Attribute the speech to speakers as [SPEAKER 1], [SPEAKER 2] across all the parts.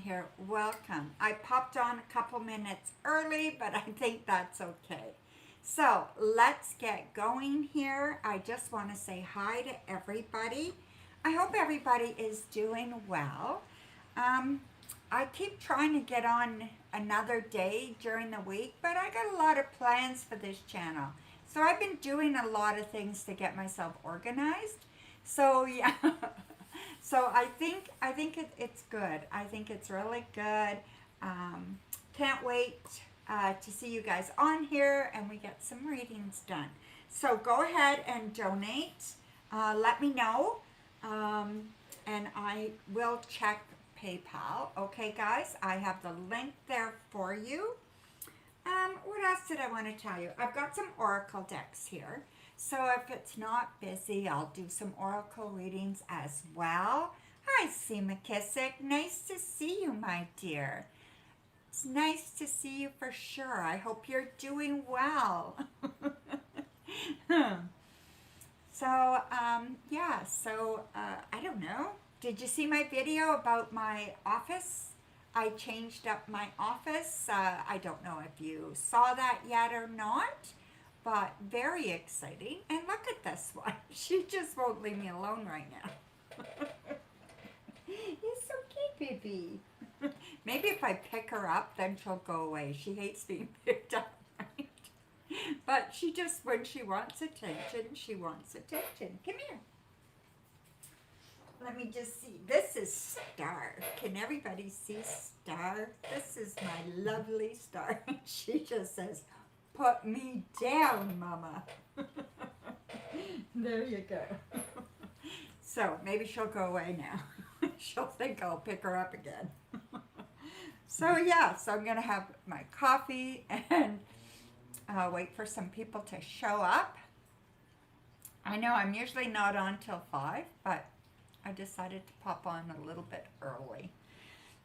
[SPEAKER 1] here, welcome. I popped on a couple minutes early, but I think that's okay. So let's get going here. I just want to say hi to everybody. I hope everybody is doing well. I keep trying to get on another day during the week, but I got a lot of plans for this channel. So I've been doing a lot of things to get myself organized. So yeah, so it's good. I think it's really good. Can't wait to see you guys on here and we get some readings done. So go ahead and donate. Let me know, and I will check PayPal. Okay, guys, I have the link there for you. What else did I want to tell you? I've got some oracle decks here. So if it's not busy, I'll do some oracle readings as well. Hi, Seamckiss. Nice to see you, my dear. It's nice to see you for sure. I hope you're doing well. So, yeah, so I don't know. Did you see my video about my office? I changed up my office. I don't know if you saw that yet or not, but very exciting. And look at this one. She just won't leave me alone right now. It's okay, baby. Maybe if I pick her up, then she'll go away. She hates being picked up, right? But she just, when she wants attention, she wants attention. Come here. Let me just see. This is Star. Can everybody see Star? This is my lovely Star. She just says, put me down, Mama. There you go. So maybe she'll go away now. She'll think I'll pick her up again. So yeah, so I'm going to have my coffee and wait for some people to show up. I know I'm usually not on till 5, but I decided to pop on a little bit early.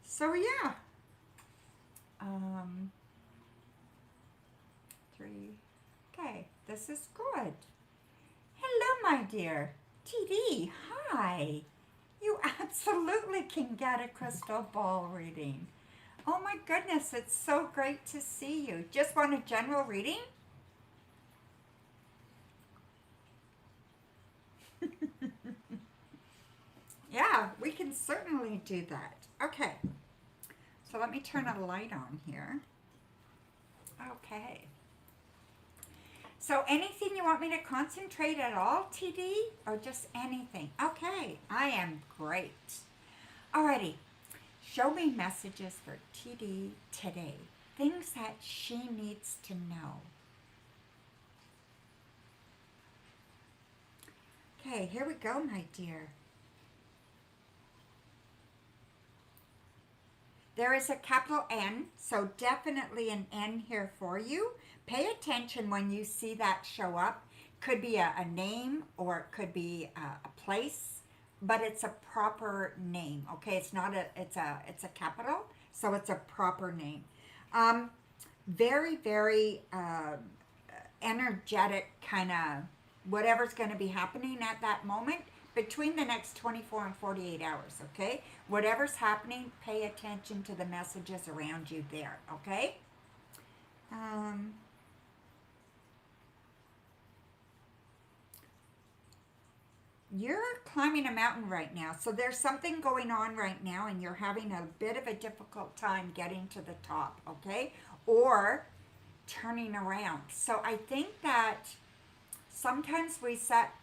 [SPEAKER 1] So yeah. 3. Okay, this is good. Hello, my dear. TD, hi. You absolutely can get a crystal ball reading. Oh my goodness, it's so great to see you. Just want a general reading? Yeah, we can certainly do that. Okay, so let me turn a light on here. Okay. So anything you want me to concentrate at all, TD? Or just anything? Okay, I am great. Alrighty, show me messages for TD today. Things that she needs to know. Okay, here we go, my dear. There is a capital N, so definitely an N here for you. Pay attention when you see that show up. Could be a name or it could be a place, but it's a proper name. Okay, it's not it's a capital, so it's a proper name. Very, very energetic kind of whatever's going to be happening at that moment between the next 24 and 48 hours, okay? Whatever's happening, pay attention to the messages around you there, okay? You're climbing a mountain right now, so there's something going on right now and you're having a bit of a difficult time getting to the top, okay? Or turning around. So I think that sometimes we set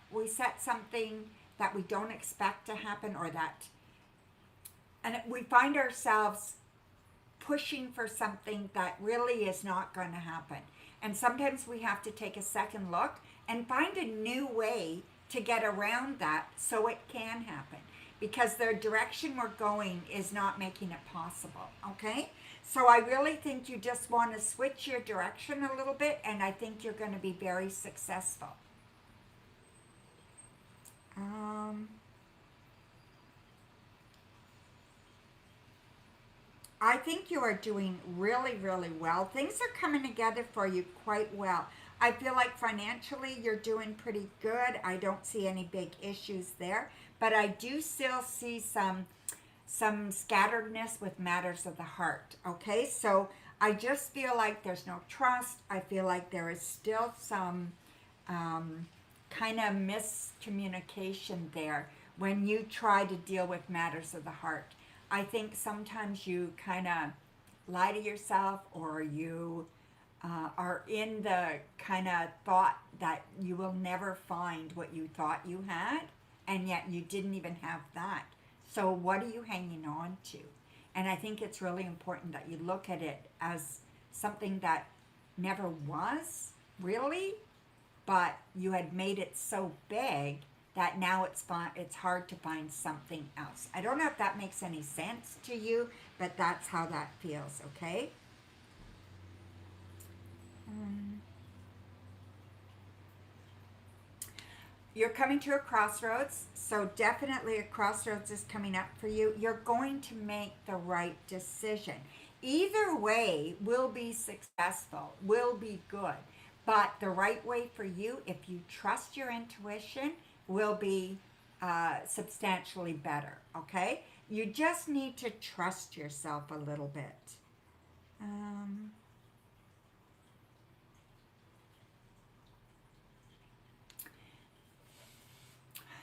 [SPEAKER 1] something that we don't expect to happen, or that, and we find ourselves pushing for something that really is not going to happen. And sometimes we have to take a second look and find a new way to get around that so it can happen, because the direction we're going is not making it possible, okay? So I really think you just want to switch your direction a little bit, and I think you're going to be very successful. I think you are doing really, really well. Things are coming together for you quite well. I feel like financially you're doing pretty good. I don't see any big issues there, but I do still see some some scatteredness with matters of the heart. Okay, so I just feel like there's no trust. I feel like there is still some kind of miscommunication there when you try to deal with matters of the heart. I think sometimes you kind of lie to yourself, or you are in the kind of thought that you will never find what you thought you had, and yet you didn't even have that. So what are you hanging on to? And I think it's really important that you look at it as something that never was really, but you had made it so big that now it's hard to find something else. I don't know if that makes any sense to you, but that's how that feels, okay? You're coming to a crossroads, so definitely a crossroads is coming up for you. You're going to make the right decision. Either way will be successful, will be good, but the right way for you, if you trust your intuition, will be substantially better, okay? You just need to trust yourself a little bit.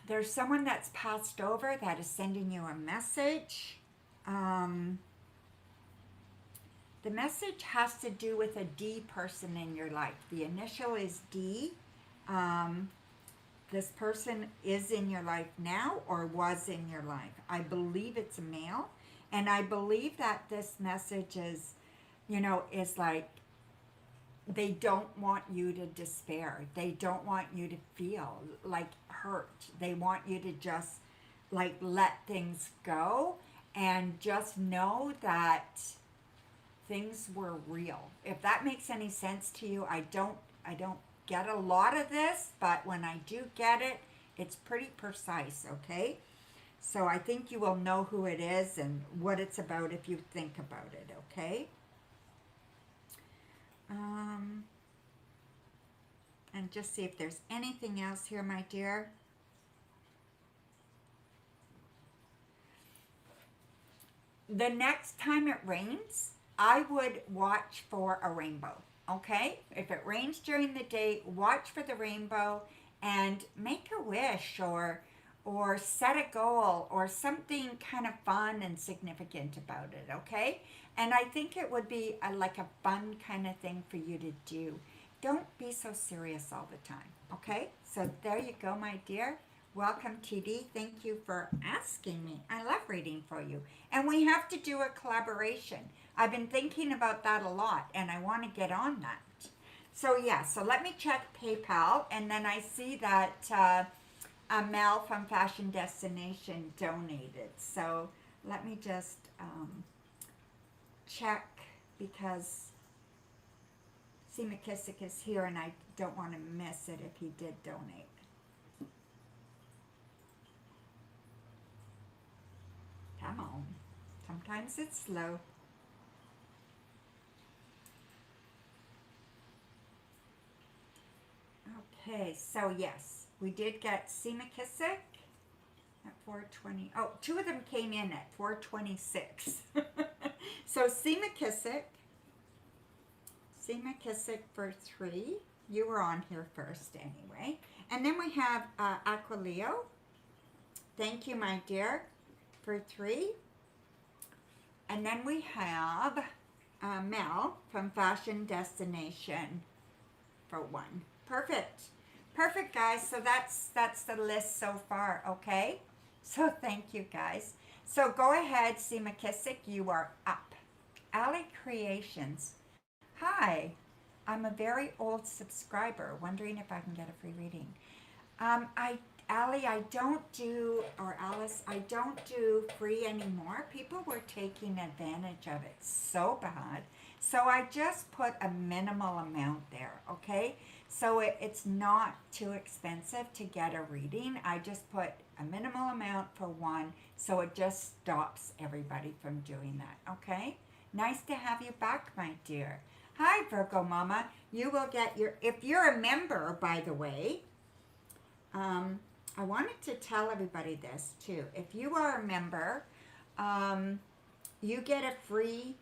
[SPEAKER 1] There's someone that's passed over that is sending you a message. The message has to do with a D person in your life. The initial is D. This person is in your life now or was in your life. I believe it's a male. And I believe that this message is, is like, they don't want you to despair. They don't want you to feel like hurt. They want you to just like let things go and just know that things were real. If that makes any sense to you, I don't get a lot of this, but when I do get it, it's pretty precise, okay? So I think you will know who it is and what it's about if you think about it, okay? And just see if there's anything else here, my dear. The next time it rains, I would watch for a rainbow, okay? If it rains during the day, watch for the rainbow and make a wish or set a goal or something kind of fun and significant about it, okay? And I think it would be like a fun kind of thing for you to do. Don't be so serious all the time, okay? So there you go, my dear. Welcome, TD. Thank you for asking me. I love reading for you. And we have to do a collaboration. I've been thinking about that a lot, and I want to get on that. So, yeah, so let me check PayPal, and then I see that Mel from Fashion Destination donated. So let me just check, because Seamckiss is here and I don't want to miss it if he did donate. Come on. Sometimes it's slow. Okay, so yes, we did get Seamckiss at 420. Oh, two of them came in at 426. So Seamckiss for 3. You were on here first anyway. And then we have Aqualo. Thank you, my dear, for 3. And then we have Mel from Fashion Destination for 1. Perfect. Perfect, guys. So that's the list so far, okay? So thank you, guys. So go ahead, Seamckiss, you are up. Ali Creations. Hi, I'm a very old subscriber, wondering if I can get a free reading. Ali, I don't do, or Alice, I don't do free anymore. People were taking advantage of it so bad. So I just put a minimal amount there, okay? So it's not too expensive to get a reading. I just put a minimal amount for 1, so it just stops everybody from doing that, okay? Nice to have you back, my dear. Hi, Virgo Mama. You will get if you're a member, by the way, I wanted to tell everybody this too. If you are a member, You get a free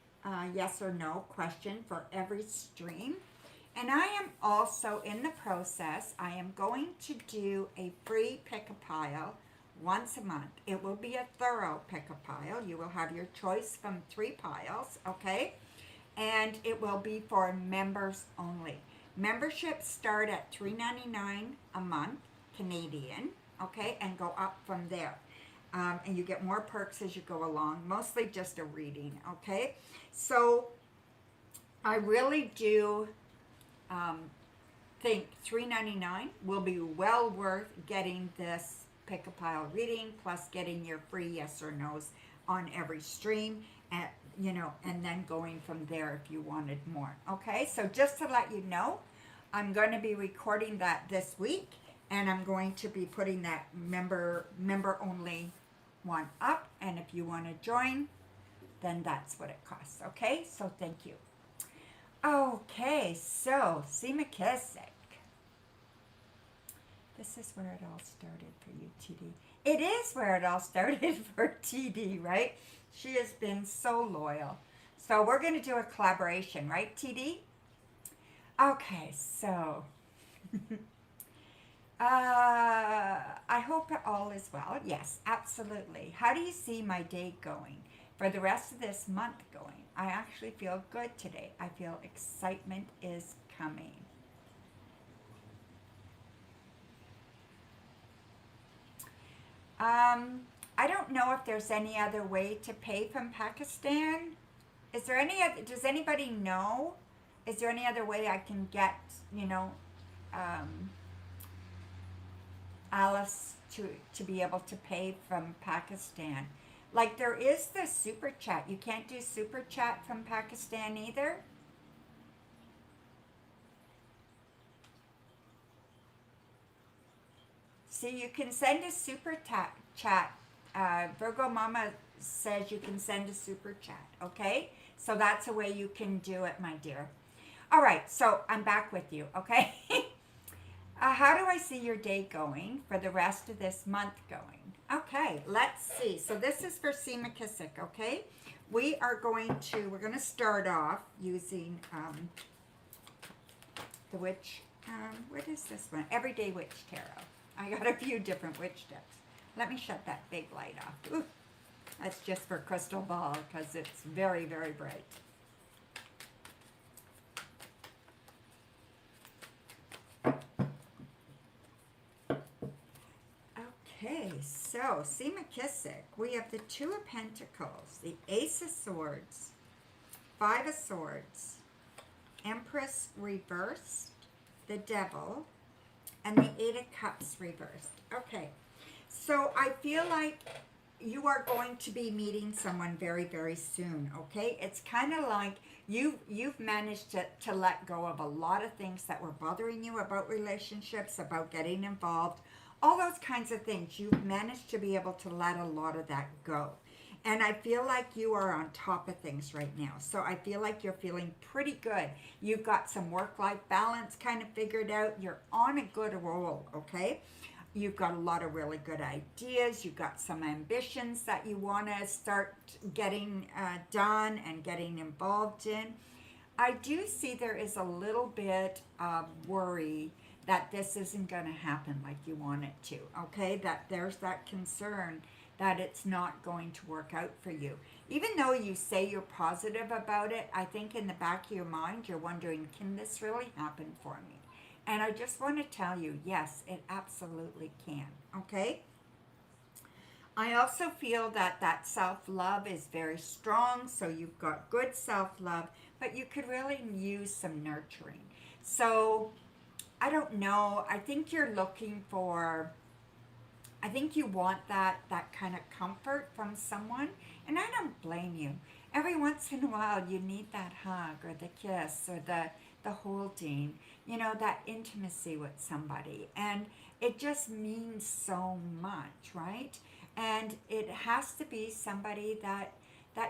[SPEAKER 1] yes or no question for every stream. And I am also in the process, I am going to do a free pick a pile once a month. It will be a thorough pick a pile. You will have your choice from 3 piles, okay? And it will be for members only. Memberships start at $3.99 a month, Canadian, okay, and go up from there. And you get more perks as you go along, mostly just a reading, okay? So I really do think $3.99 will be well worth getting this pick a pile reading, plus getting your free yes or no's on every stream, and and then going from there if you wanted more. Okay, so just to let you know, I'm going to be recording that this week, and I'm going to be putting that member only one up, and if you want to join, then that's what it costs. Okay, so thank you. Okay, so Seamckiss. This is where it all started for you, TD. It is where it all started for TD, right? She has been so loyal. So we're going to do a collaboration, right, TD? Okay, so I hope all is well. Yes, absolutely. How do you see my day going? For the rest of this month going? I actually feel good today. I feel excitement is coming. I don't know if there's any other way to pay from Pakistan. Is there any other, does anybody know? Is there any other way I can get, Alice to be able to pay from Pakistan? Like there is the super chat. You can't do super chat from Pakistan either. See, you can send a super chat. Virgo Mama says you can send a super chat, okay? So that's a way you can do it, my dear. All right, so I'm back with you, okay? How do I see your day going for the rest of this month going? Okay, let's see. So this is for Seamckiss, okay? We're going to start off using the witch, what is this one? Everyday Witch Tarot. I got a few different witch decks. Let me shut that big light off. Ooh, that's just for crystal ball because it's very, very bright. Okay, so Seamckiss, we have the 2 of Pentacles, the Ace of Swords, 5 of Swords, Empress reversed, the Devil, and the 8 of Cups reversed. Okay, so I feel like you are going to be meeting someone very, very soon, okay? It's kind of like you've managed to let go of a lot of things that were bothering you about relationships, about getting involved, all those kinds of things. You've managed to be able to let a lot of that go. And I feel like you are on top of things right now. So I feel like you're feeling pretty good. You've got some work-life balance kind of figured out. You're on a good roll, okay? You've got a lot of really good ideas. You've got some ambitions that you want to start getting done and getting involved in. I do see there is a little bit of worry that this isn't going to happen like you want it to, okay? That there's that concern that it's not going to work out for you. Even though you say you're positive about it, I think in the back of your mind, you're wondering, can this really happen for me? And I just want to tell you, yes, it absolutely can, okay? I also feel that that self-love is very strong, so you've got good self-love, but you could really use some nurturing. So, I don't know, I think you're looking for, I think you want that kind of comfort from someone, and I don't blame you. Every once in a while, you need that hug or the kiss or the holding, that intimacy with somebody, and it just means so much, right? And it has to be somebody that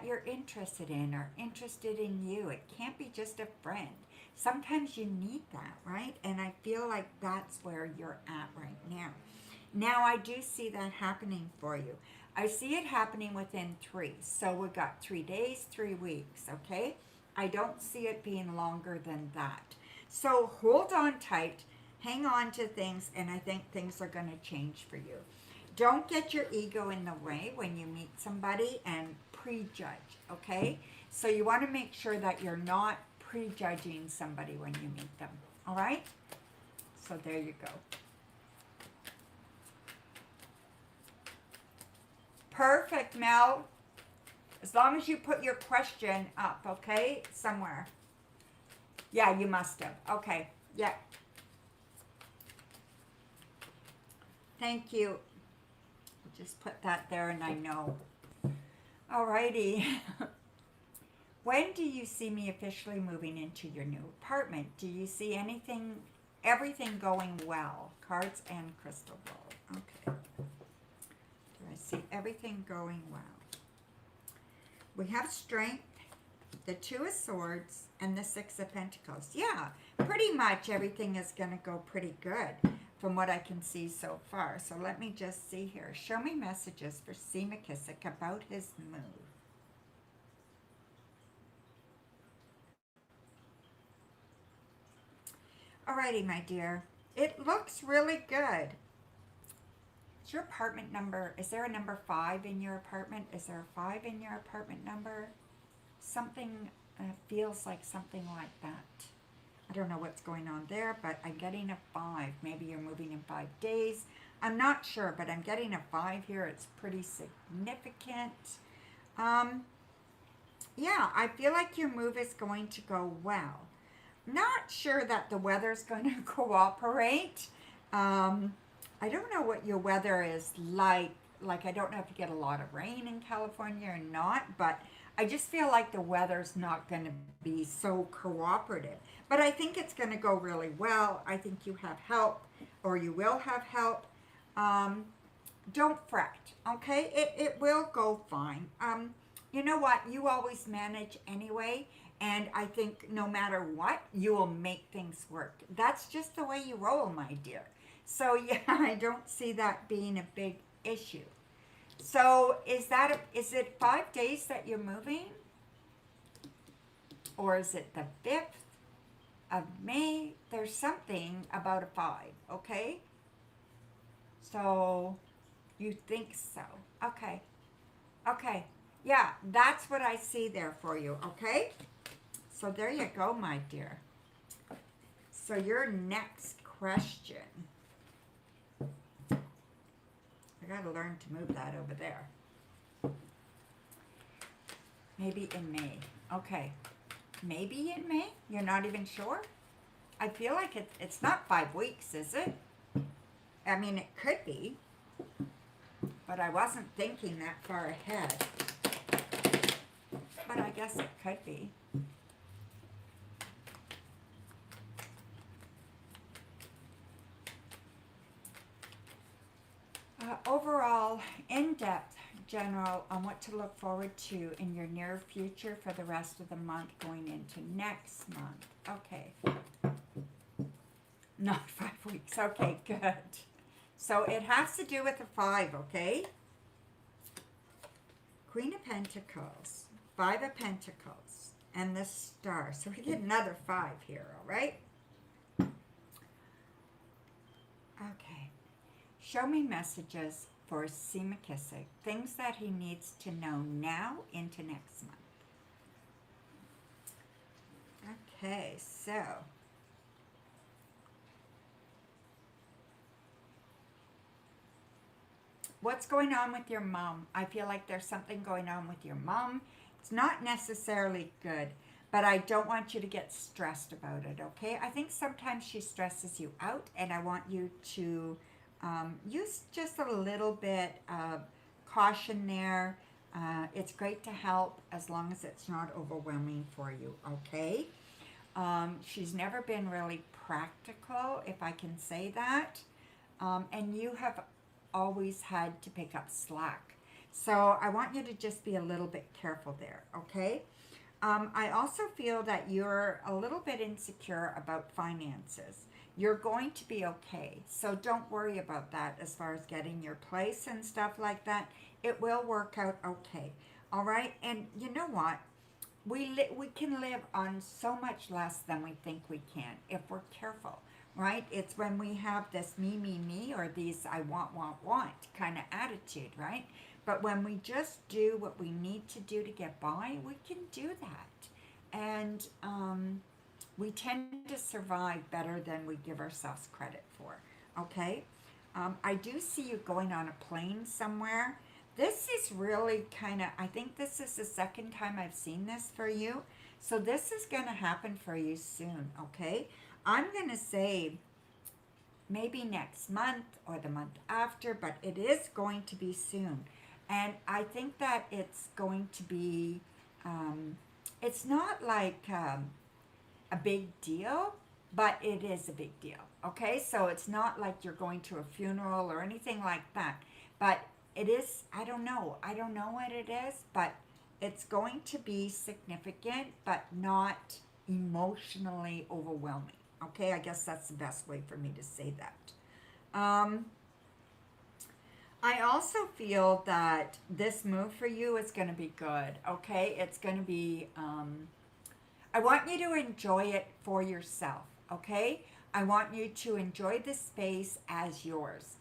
[SPEAKER 1] you're interested in or interested in you. It can't be just a friend. Sometimes you need that, right? And I feel like that's where you're at right now. Now I do see that happening for you. I see it happening within 3. So we got 3 days, 3 weeks, okay? I don't see it being longer than that. So hold on tight, hang on to things, and I think things are going to change for you. Don't get your ego in the way when you meet somebody and prejudge, okay? So you want to make sure that you're not prejudging somebody when you meet them, all right? So there you go. Perfect, Mel. As long as you put your question up, okay? Somewhere. Yeah, you must have. Okay. Yeah. Thank you. Just put that there and I know. Alrighty. When do you see me officially moving into your new apartment? Do you see everything going well? Cards and crystal ball. Okay. Do I see everything going well? We have strength, the 2 of swords, and the 6 of pentacles. Yeah, pretty much everything is going to go pretty good from what I can see so far. So let me just see here. Show me messages for Seamckiss about his move. Alrighty, my dear. It looks really good. Is your apartment number, is there a number 5 in your apartment? Is there a 5 in your apartment number? Something feels like something like that. I don't know what's going on there, but I'm getting a 5. Maybe you're moving in 5 days. I'm not sure, but I'm getting a 5 here. It's pretty significant. Yeah, I feel like your move is going to go well. Not sure that the weather's going to cooperate. I don't know what your weather is like. Like, I don't know if you get a lot of rain in California or not, but I just feel like the weather's not going to be so cooperative. But I think it's going to go really well. I think you have help, or you will have help. Don't fret, okay? It will go fine. You know what? You always manage anyway. And I think no matter what, you will make things work. That's just the way you roll, my dear. So yeah, I don't see that being a big issue. So is it 5 days that you're moving? Or is it the 5th of May? There's something about a 5, okay? So you think so. Okay. Okay. Yeah, that's what I see there for you, okay? So there you go, my dear. So your next question. I gotta learn to move that over there. Maybe in May. Okay. Maybe in May? You're not even sure? I feel like it's not 5 weeks, is it? I mean, it could be. But I wasn't thinking that far ahead. But I guess it could be. Overall, in-depth, general, on what to look forward to in your near future for the rest of the month going into next month. Okay. Not 5 weeks. Okay, good. So it has to do with the 5, okay? Queen of Pentacles, 5 of Pentacles, and the Star. So we get another 5 here, all right? Okay. Show me messages for Seamckiss, things that he needs to know now into next month. Okay, so what's going on with your mom? I feel like there's something going on with your mom. It's not necessarily good, but I don't want you to get stressed about it, okay? I think sometimes she stresses you out, and I want you to use just a little bit of caution there. It's great to help as long as it's not overwhelming for you, okay? She's never been really practical, if I can say that. And you have always had to pick up slack. So I want you to just be a little bit careful there, okay? I also feel that you're a little bit insecure about finances. you're going to be okay. So don't worry about that as far as getting your place and stuff like that. It will work out okay. All right? And you know what? We can live on so much less than we think we can if we're careful, right? It's when we have this me, or these I want kind of attitude, right? But when we just do what we need to do to get by, we can do that. And we tend to survive better than we give ourselves credit for, okay? I do see you going on a plane somewhere. This is really kind of, I think this is the second time I've seen this for you. So this is going to happen for you soon, okay? I'm going to say maybe next month or the month after, but it is going to be soon. And I think that it's going to be, it's not like a big deal, but it is a big deal, okay? So it's not like you're going to a funeral or anything like that, but it is, I don't know what it is, but it's going to be significant, but not emotionally overwhelming, okay? I guess that's the best way for me to say that. I also feel that this move for you is going to be good, okay? It's going to be, I want you to enjoy it for yourself, okay? I want you to enjoy the space as yours.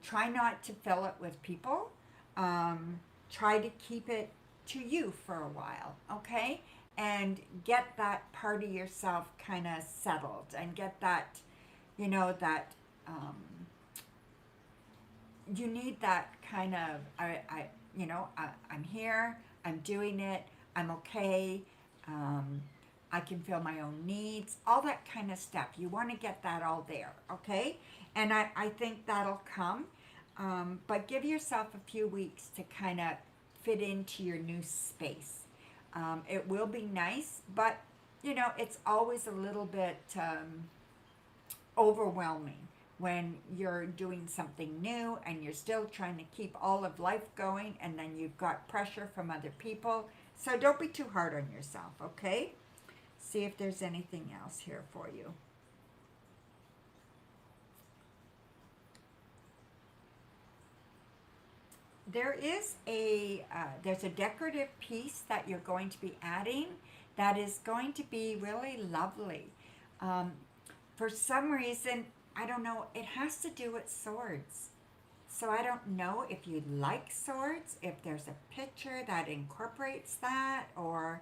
[SPEAKER 1] Try not to fill it with people. Try to keep it to you for a while, okay? And get that part of yourself kind of settled and get that, you know, that you need that kind of, I'm here, I'm doing it, I'm okay. I can feel my own needs, all that kind of stuff. You want to get that all there, okay? And I think that'll come. But give yourself a few weeks to kind of fit into your new space. It will be nice, but, you know, it's always a little bit overwhelming when you're doing something new and you're still trying to keep all of life going, and then you've got pressure from other people. So don't be too hard on yourself, okay? See if there's anything else here for you. There is there's a decorative piece that you're going to be adding that is going to be really lovely. For some reason, I don't know, it has to do with swords. So I don't know if you like swords, if there's a picture that incorporates that, or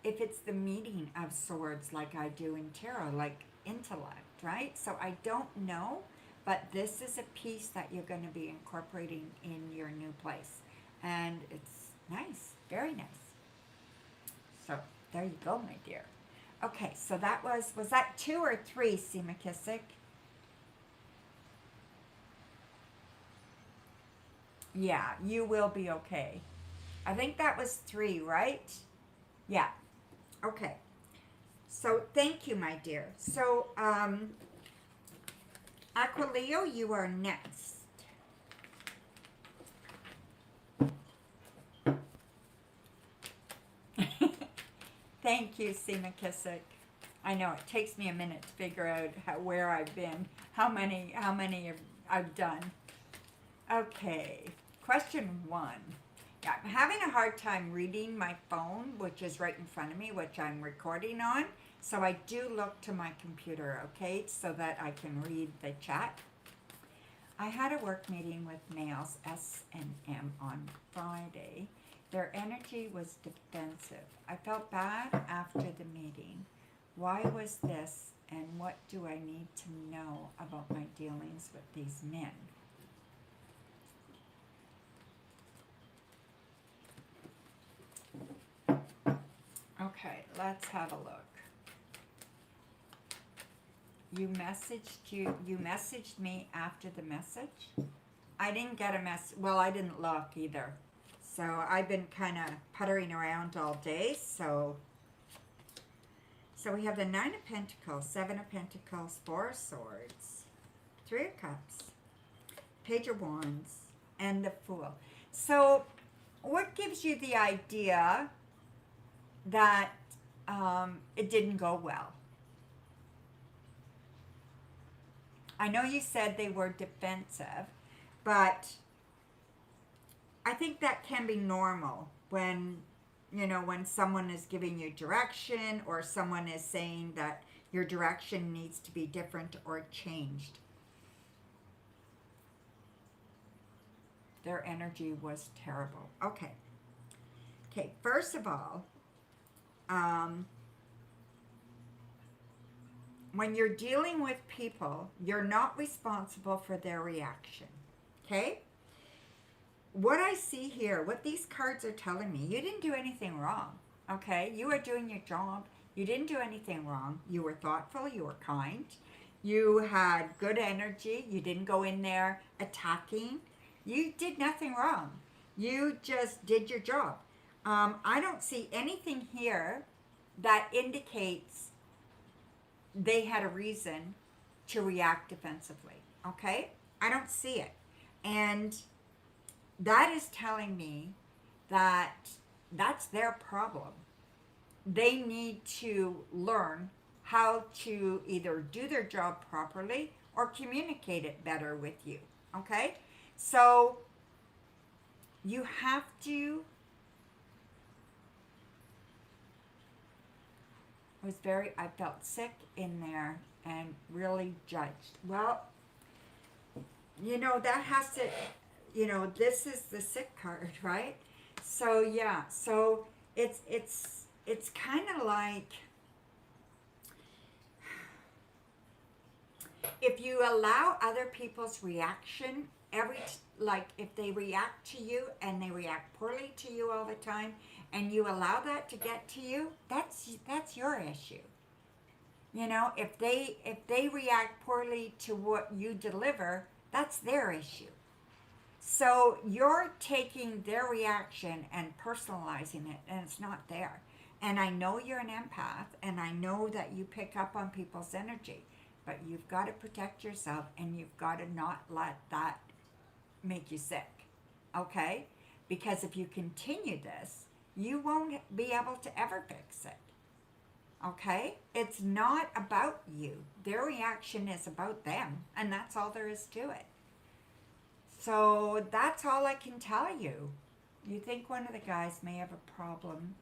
[SPEAKER 1] if it's the meaning of swords like I do in tarot, like intellect, right? So I don't know, but this is a piece that you're going to be incorporating in your new place. And it's nice, very nice. So there you go, my dear. Okay, so that was that 2 or 3, Seamckiss? Yeah, you will be okay. I think that was 3, right? Yeah. Okay. So thank you, my dear. So, Aqualo, you are next. Thank you, Seamckiss. I know it takes me a minute to figure out where I've been, how many I've done. Okay, question 1. Yeah, I'm having a hard time reading my phone, which is right in front of me, which I'm recording on. So I do look to my computer, okay, so that I can read the chat. I had a work meeting with males, S and M, on Friday. Their energy was defensive. I felt bad after the meeting. Why was this, and what do I need to know about my dealings with these men? Okay, let's have a look. You messaged me after the message? I didn't get a message. Well, I didn't look either. So I've been kind of puttering around all day. So we have the 9 of Pentacles, 7 of Pentacles, 4 of Swords, 3 of Cups, Page of Wands, and the Fool. So what gives you the idea that it didn't go well? I know you said they were defensive, but I think that can be normal when, you know, when someone is giving you direction or someone is saying that your direction needs to be different or changed. Their energy was terrible. Okay. Okay, first of all, when you're dealing with people, you're not responsible for their reaction. Okay? What I see here, what these cards are telling me, you didn't do anything wrong. Okay? You are doing your job. You didn't do anything wrong. You were thoughtful. You were kind. You had good energy. You didn't go in there attacking. You did nothing wrong. You just did your job. I don't see anything here that indicates they had a reason to react defensively. Okay? I don't see it. And that is telling me that that's their problem. They need to learn how to either do their job properly or communicate it better with you. Okay? So you have to. I felt sick in there and really judged. Well, you know, that has to, you know, this is the sick card, right? So yeah, so it's kind of like, if you allow other people's reaction, like if they react to you and they react poorly to you all the time, and you allow that to get to you, that's your issue. You know, if they react poorly to what you deliver, that's their issue. So you're taking their reaction and personalizing it, and it's not there. And I know you're an empath, and I know that you pick up on people's energy, but you've got to protect yourself, and you've got to not let that make you sick. Okay? Because if you continue this, you won't be able to ever fix it. Okay? It's not about you. Their reaction is about them, and that's all there is to it. So that's all I can tell you. You think one of the guys may have a problem.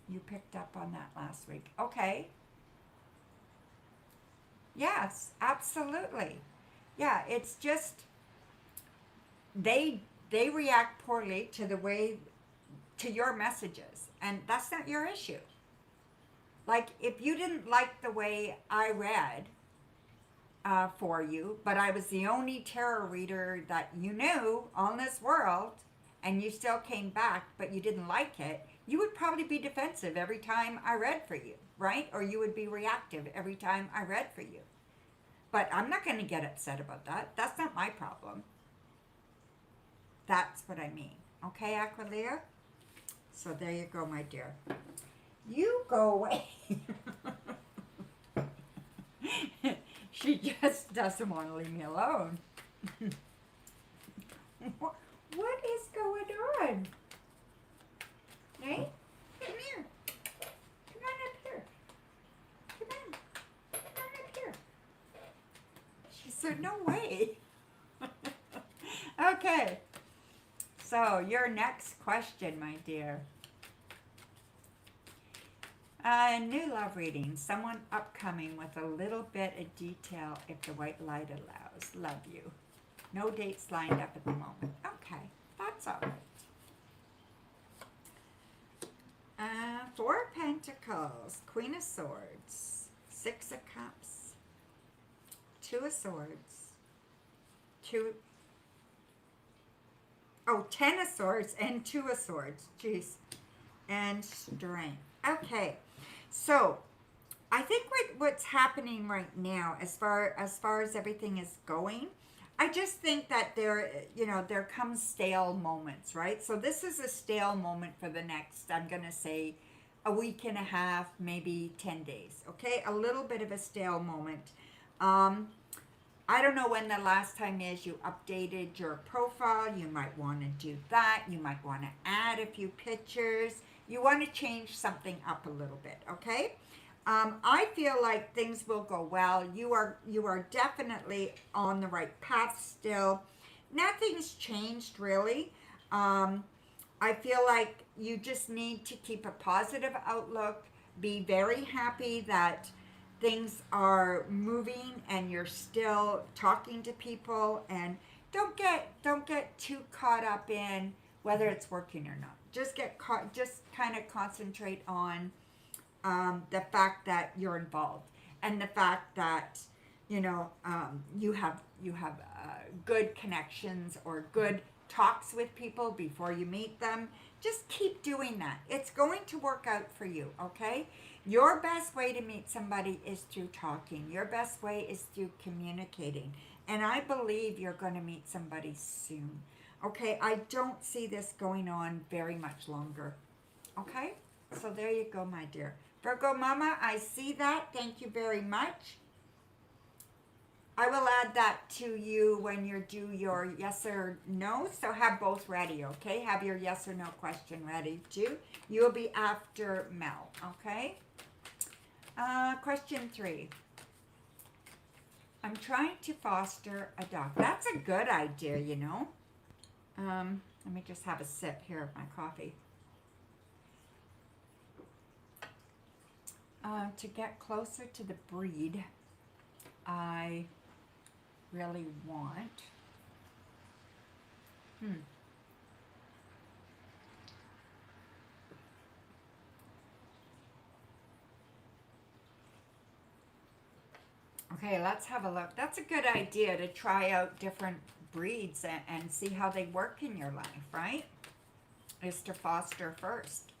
[SPEAKER 1] You picked up on that last week. Okay. Yes, absolutely. Yeah, it's just they react poorly to the way, to your messages, and that's not your issue. Like, if you didn't like the way I read for you, but I was the only tarot reader that you knew on this world, and you still came back, but you didn't like it, you would probably be defensive every time I read for you, right? Or you would be reactive every time I read for you. But I'm not going to get upset about that. That's not my problem. That's what I mean. Okay, Aqualo? So there you go, my dear. You go away. She just doesn't want to leave me alone. What is going on? Hey, come here. Come on up here. Come on. Come on up here. She said, no way. Okay. So, your next question, my dear. New love reading. Someone upcoming with a little bit of detail if the white light allows. Love you. No dates lined up at the moment. Okay, that's all right. Four of Pentacles, Queen of Swords, Six of Cups, Two of Swords, 10 of Swords and 2 of Swords. Jeez. And Strength. Okay. So, I think what's happening right now, as far as everything is going, I just think that there comes stale moments, right? So this is a stale moment for the next, I'm going to say, a week and a half, maybe 10 days, okay? A little bit of a stale moment. I don't know when the last time is you updated your profile. You might want to do that. You might want to add a few pictures. You want to change something up a little bit, okay? I feel like things will go well. You are definitely on the right path still. Nothing's changed really. Um, I feel like you just need to keep a positive outlook. Be very happy that things are moving and you're still talking to people, and don't get too caught up in whether it's working or not. Just kind of concentrate on the fact that you're involved, and the fact that you have good connections or good talks with people before you meet them. Just keep doing that. It's going to work out for you, okay? Your best way to meet somebody is through talking. Your best way is through communicating. And I believe you're going to meet somebody soon. Okay? I don't see this going on very much longer. Okay? So there you go, my dear. Virgo Mama, I see that. Thank you very much. I will add that to you when you do your yes or no. So have both ready, okay? Have your yes or no question ready too. You will be after Mel, okay? Question 3. I'm trying to foster a dog. That's a good idea, you know. Let me just have a sip here of my coffee. To get closer to the breed I really want. Okay, let's have a look. That's a good idea to try out different breeds and see how they work in your life, right? Is to foster first.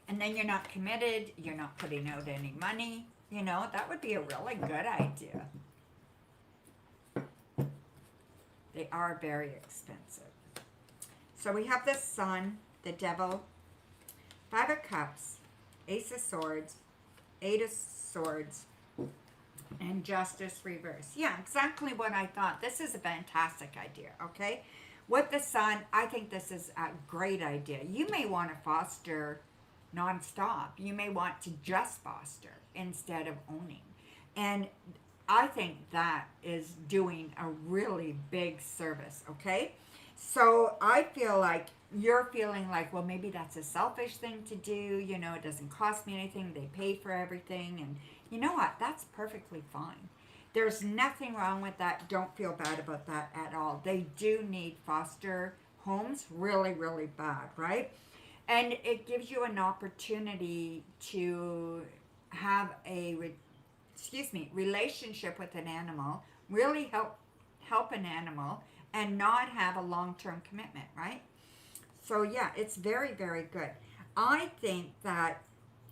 [SPEAKER 1] And then you're not committed, you're not putting out any money. You know, that would be a really good idea. They are very expensive. So we have the Sun, the Devil, 5 of Cups, Ace of Swords, 8 of Swords, and Justice reverse. Yeah, exactly what I thought. This is a fantastic idea, okay? With the Sun, I think this is a great idea. You may want to foster nonstop. You may want to just foster instead of owning. And I think that is doing a really big service, okay? So I feel like you're feeling like, well, maybe that's a selfish thing to do. You know, it doesn't cost me anything. They pay for everything. And you know what? That's perfectly fine. There's nothing wrong with that. Don't feel bad about that at all. They do need foster homes really, really bad, right? And it gives you an opportunity to have a relationship with an animal, really help an animal, and not have a long-term commitment, right? So yeah, it's very, very good. I think that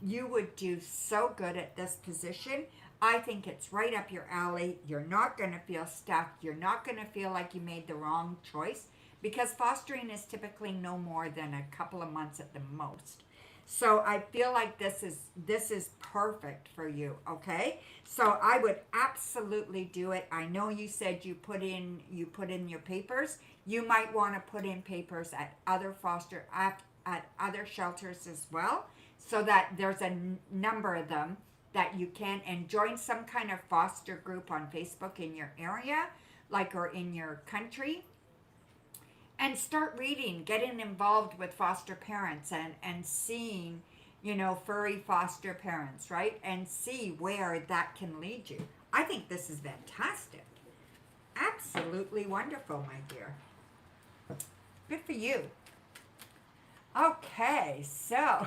[SPEAKER 1] you would do so good at this position. I think it's right up your alley. You're not going to feel stuck. You're not going to feel like you made the wrong choice, because fostering is typically no more than a couple of months at the most. So I feel like this is perfect for you, okay? So I would absolutely do it. I know you said you put in your papers. You might want to put in papers at other at other shelters as well, so that there's a number of them that you can, and join some kind of foster group on Facebook in your area, like, or in your country. And start reading, getting involved with foster parents and seeing, furry foster parents, right? And see where that can lead you. I think this is fantastic. Absolutely wonderful, my dear. Good for you. Okay, so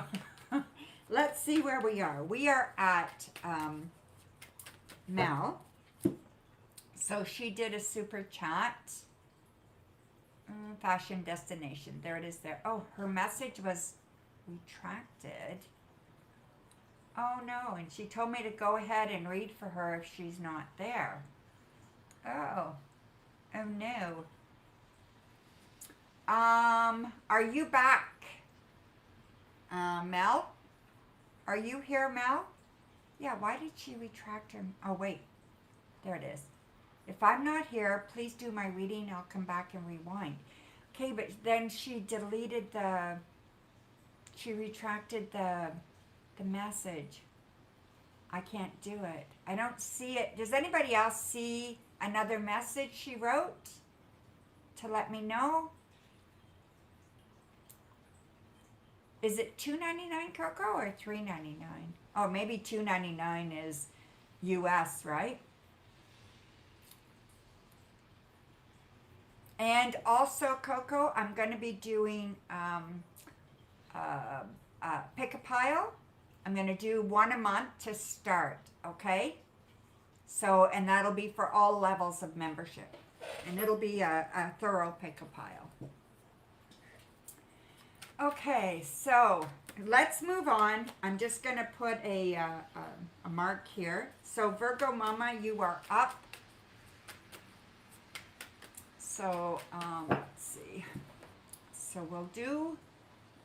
[SPEAKER 1] let's see where we are. We are at Mel. So she did a super chat. Fashion destination. There it is there. Oh, her message was retracted. Oh no, and she told me to go ahead and read for her if she's not there. Oh no. Are you back? Mel? Are you here, Mel? Yeah, why did she retract her? Oh wait, there it is. If I'm not here, please do my reading. I'll come back and rewind. Okay, but then she retracted the message. I can't do it. I don't see it. Does anybody else see another message she wrote to let me know? Is it $2.99 Coco or $3.99? Oh, maybe $2.99 is US, right? And also, Coco, I'm going to be doing pick a pile. I'm going to do one a month to start, okay? So, and that'll be for all levels of membership. And it'll be a thorough pick a pile. Okay, so let's move on. I'm just going to put a mark here. So Virgo Mama, you are up. So let's see. So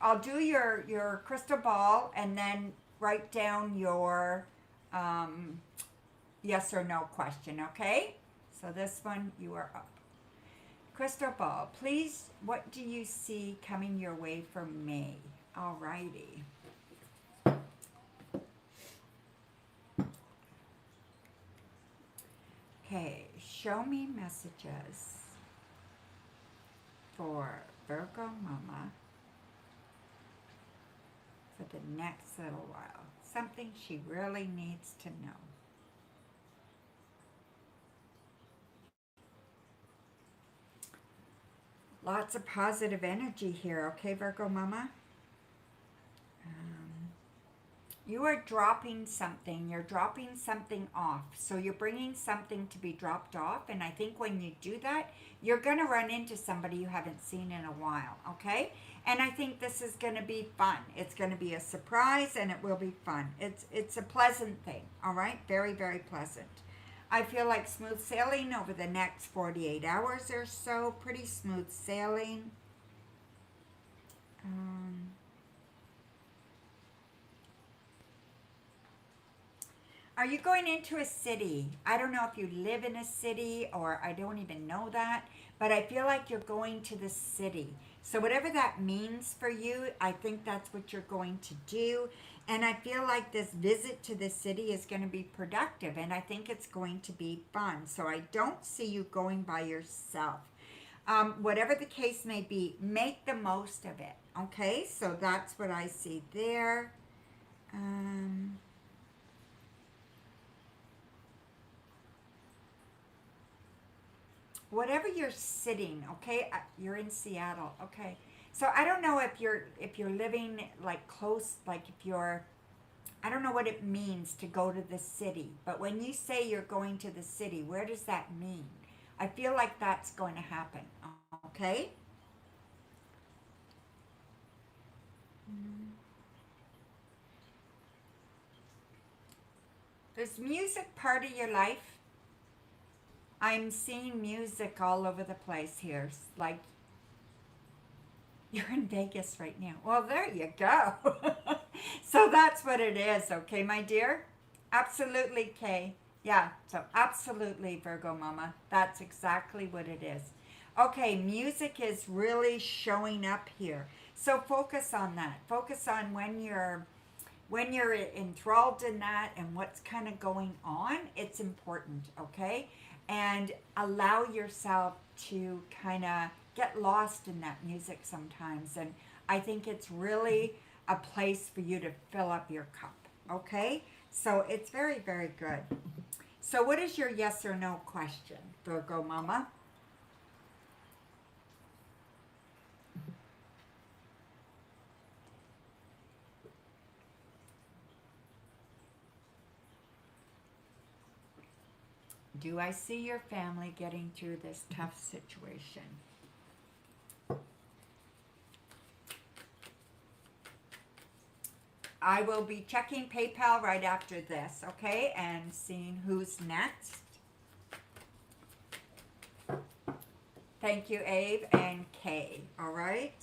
[SPEAKER 1] I'll do your crystal ball and then write down your yes or no question, okay? So this one, you are up. Crystal ball, please, what do you see coming your way for May? Alrighty. Okay, show me messages for Virgo Mama for the next little while. Something she really needs to know. Lots of positive energy here, okay, Virgo Mama? You are dropping something. You're dropping something off. So you're bringing something to be dropped off. And I think when you do that, you're going to run into somebody you haven't seen in a while, okay? And I think this is going to be fun. It's going to be a surprise and it will be fun. It's a pleasant thing, all right? Very, very pleasant. I feel like smooth sailing over the next 48 hours or so. Pretty smooth sailing. Are you going into a city? I don't know if you live in a city or I don't even know that, but I feel like you're going to the city. So whatever that means for you, I think that's what you're going to do. And I feel like this visit to the city is going to be productive and I think it's going to be fun. So I don't see you going by yourself. Whatever the case may be, make the most of it. Okay, so that's what I see there. Whatever you're sitting, okay, you're in Seattle, okay. So I don't know if you're living like close, like if you're, I don't know what it means to go to the city. But when you say you're going to the city, where does that mean? I feel like that's going to happen, okay? Is music part of your life? I'm seeing music all over the place here. Like, you're in Vegas right now. Well, there you go. So that's what it is, okay, my dear? Absolutely, Kay. Yeah, so absolutely, Virgo Mama. That's exactly what it is. Okay, music is really showing up here. So focus on that. Focus on when you're enthralled in that and what's kind of going on. It's important, okay? And allow yourself to kind of get lost in that music sometimes. And I think it's really a place for you to fill up your cup, okay? So it's very, very good. So what is your yes or no question, Virgo Mama? Do I see your family getting through this tough situation? I will be checking PayPal right after this, okay? And seeing who's next. Thank you, Abe and Kay, all right?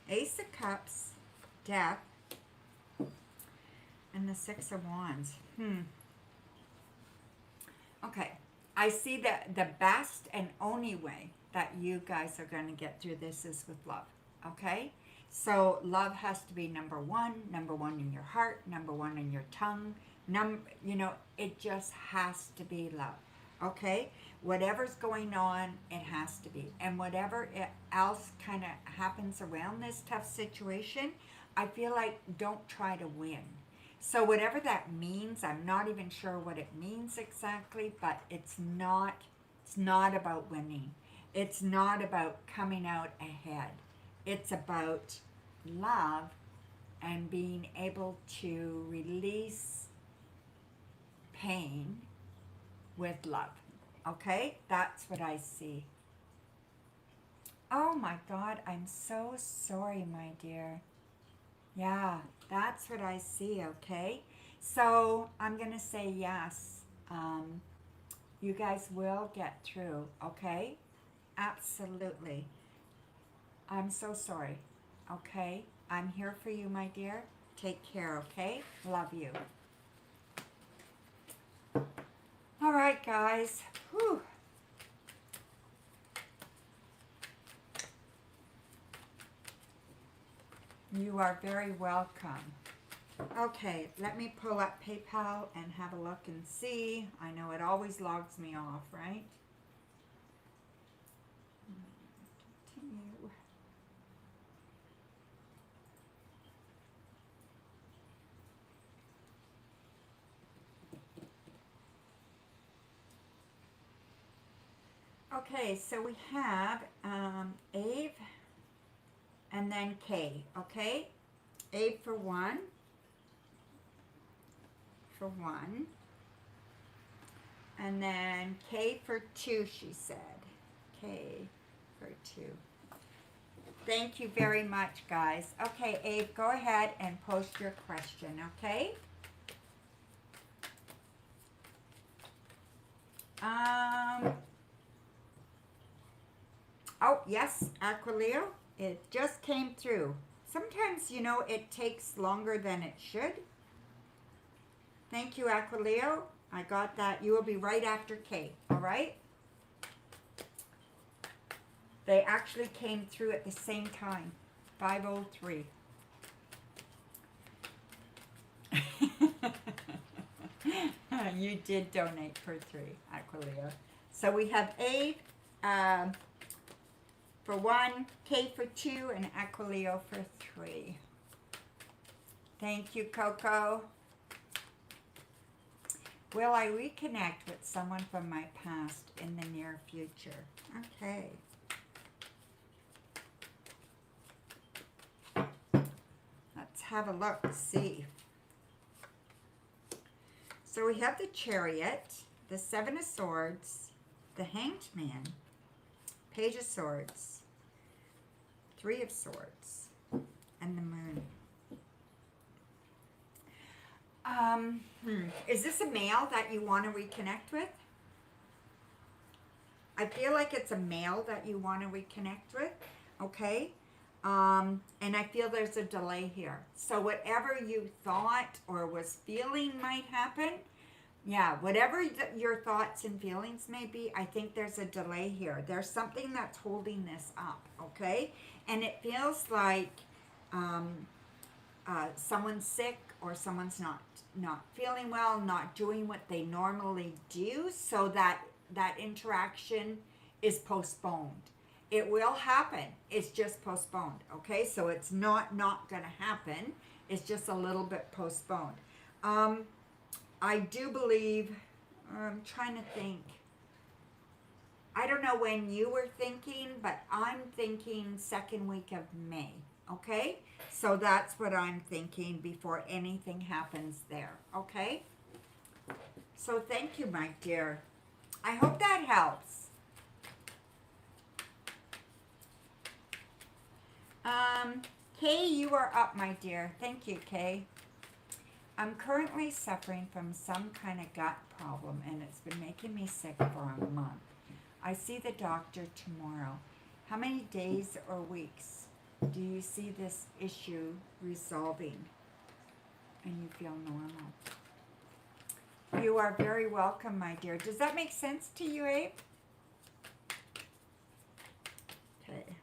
[SPEAKER 1] Ace of Cups, Death, and the Six of Wands. Okay, I see that the best and only way that you guys are going to get through this is with love, okay? So love has to be number one in your heart, number one in your tongue. You know, it just has to be love. Okay? Whatever's going on, it has to be. And whatever else kind of happens around this tough situation, I feel like don't try to win. So whatever that means, I'm not even sure what it means exactly, but it's not about winning. It's not about coming out ahead. It's about love and being able to release pain with love. Okay? That's what I see. Oh my God, I'm so sorry, my dear. Yeah, that's what I see, okay? So I'm going to say yes. You guys will get through, okay? Absolutely. I'm so sorry, okay? I'm here for you, my dear. Take care, okay? Love you. All right, guys. Whew. You are very welcome. Okay, let me pull up PayPal and have a look and see. I know it always logs me off, right? Continue. Okay, so we have Ave and then K, okay? Ave for one. And then K for two, she said. K for two. Thank you very much, guys. Okay, Abe, go ahead and post your question, okay? Oh, yes, Aqualo, it just came through. Sometimes, you know, it takes longer than it should. Thank you, Aqualo. I got that. You will be right after K, all right? They actually came through at the same time, 5:03. You did donate for 3, Aqualo. So we have A for 1, K for 2, and Aqualo for 3. Thank you, Coco. Will I reconnect with someone from my past in the near future? Okay. Let's have a look, see. So we have the Chariot, the 7 of Swords, the Hanged Man, Page of Swords, 3 of Swords, and the Moon. Is this a male that you want to reconnect with? I feel like it's a male that you want to reconnect with, okay? And I feel there's a delay here. So whatever you thought or was feeling might happen, yeah, whatever your thoughts and feelings may be, I think there's a delay here. There's something that's holding this up, okay? And it feels like someone's sick or someone's not feeling well, not doing what they normally do, so that interaction is postponed. It will happen. It's just postponed, okay? So it's not going to happen. It's just a little bit postponed. I do believe, I'm trying to think. I don't know when you were thinking, but I'm thinking second week of May, okay? So that's what I'm thinking before anything happens there, okay? So thank you, my dear. I hope that helps. Kay, you are up, my dear. Thank you, Kay. I'm currently suffering from some kind of gut problem, and it's been making me sick for a month. I see the doctor tomorrow. How many days or weeks do you see this issue resolving and you feel normal? You are very welcome, my dear. Does that make sense to you, Abe? Okay.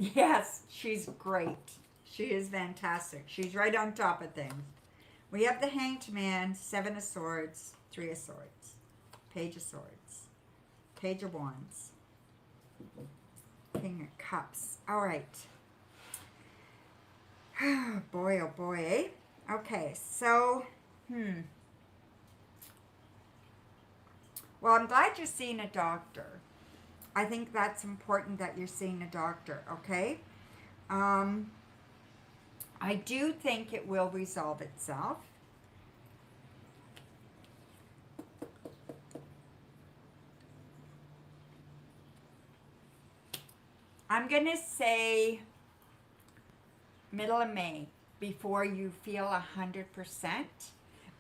[SPEAKER 1] Yes, she's great. She is fantastic. She's right on top of things. We have the Hanged Man, Seven of Swords, Three of Swords, Page of Swords, Page of Wands, King of Cups. All right. Boy, oh boy, eh? Okay, so, well, I'm glad you're seeing a doctor. I think that's important that you're seeing a doctor, okay? I do think it will resolve itself. I'm going to say middle of May before you feel 100%.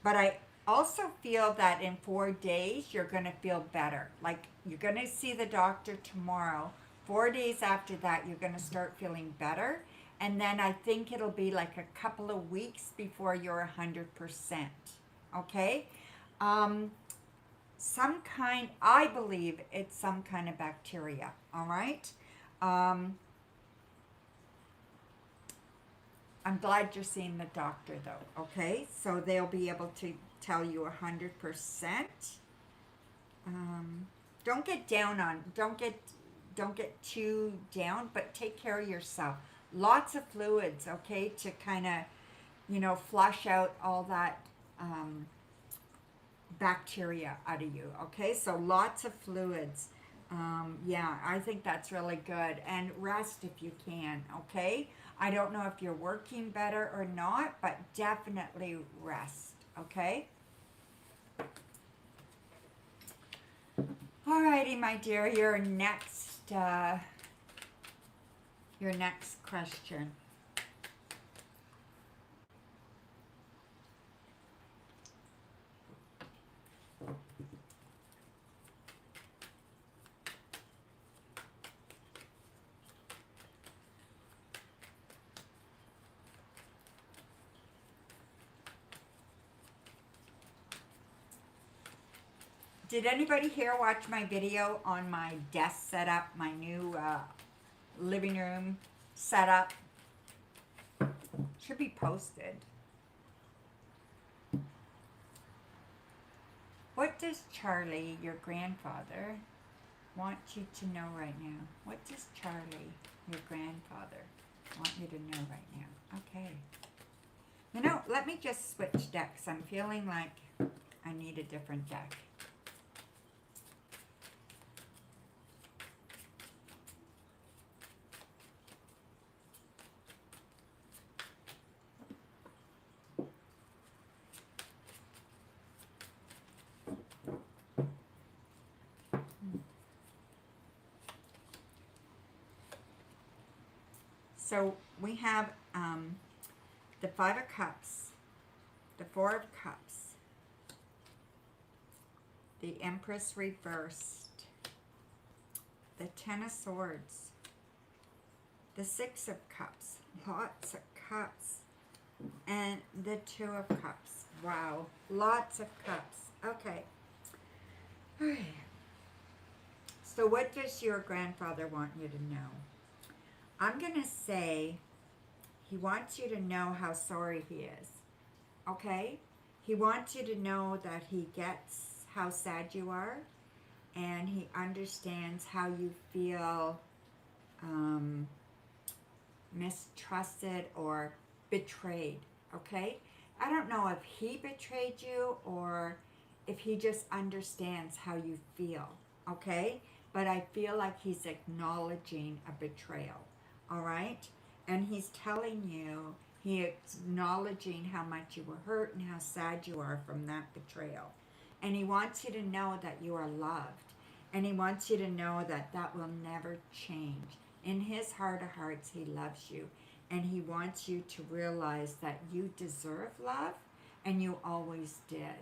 [SPEAKER 1] But I also feel that in 4 days, you're going to feel better. Like you're going to see the doctor tomorrow. 4 days after that, you're going to start feeling better. And then I think it'll be like a couple of weeks before you're 100%. Okay? I believe it's some kind of bacteria. All right? I'm glad you're seeing the doctor though, okay? So they'll be able to tell you 100%. Don't get down on, don't get too down, but take care of yourself. Lots of fluids, okay, to kind of, flush out all that bacteria out of you, okay? So lots of fluids. Yeah, I think that's really good. And rest if you can, okay? I don't know if you're working better or not, but definitely rest, okay? Alrighty, my dear, your next question. Did anybody here watch my video on my desk setup, my new living room setup? Should be posted. What does Charlie, your grandfather, want you to know right now? What does Charlie, your grandfather, want you to know right now? Okay. Let me just switch decks. I'm feeling like I need a different deck. So we have the Five of Cups, the Four of Cups, the Empress reversed, the Ten of Swords, the Six of Cups, lots of cups, and the Two of Cups. Wow, lots of cups. Okay. So what does your grandfather want you to know? I'm going to say he wants you to know how sorry he is, okay? He wants you to know that he gets how sad you are, and he understands how you feel mistrusted or betrayed, okay? I don't know if he betrayed you or if he just understands how you feel, okay? But I feel like he's acknowledging a betrayal. All right? And he's telling you, he's acknowledging how much you were hurt and how sad you are from that betrayal. And he wants you to know that you are loved. And he wants you to know that that will never change. In his heart of hearts, he loves you. And he wants you to realize that you deserve love and you always did.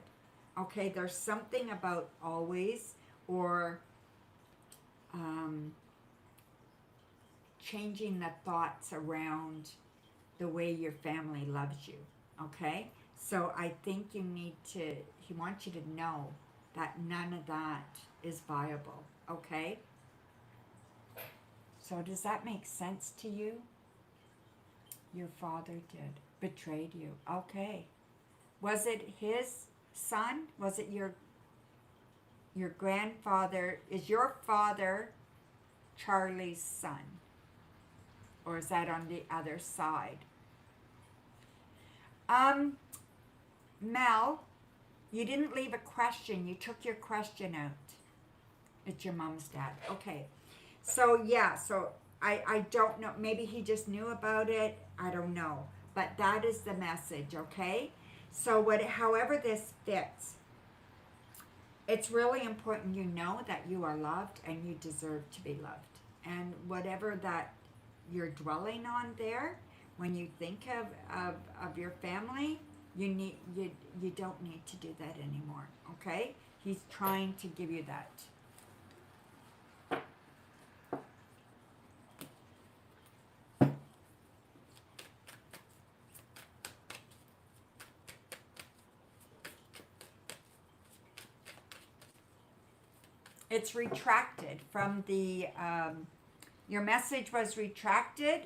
[SPEAKER 1] Okay? There's something about always or changing the thoughts around the way your family loves you, okay? So I think he wants you to know that none of that is viable, okay? So does that make sense to you? Your father did. Betrayed you. Okay. Was it his son? Was it your grandfather? Is your father Charlie's son? Or is that on the other side? Mel, you didn't leave a question. You took your question out. It's your mom's dad. Okay. So, yeah. So, I don't know. Maybe he just knew about it. I don't know. But that is the message, okay? So, however this fits, it's really important you know that you are loved and you deserve to be loved. And whatever that you're dwelling on there, when you think of your family, you don't need to do that anymore, okay? He's trying to give you that. It's retracted from the, your message was retracted,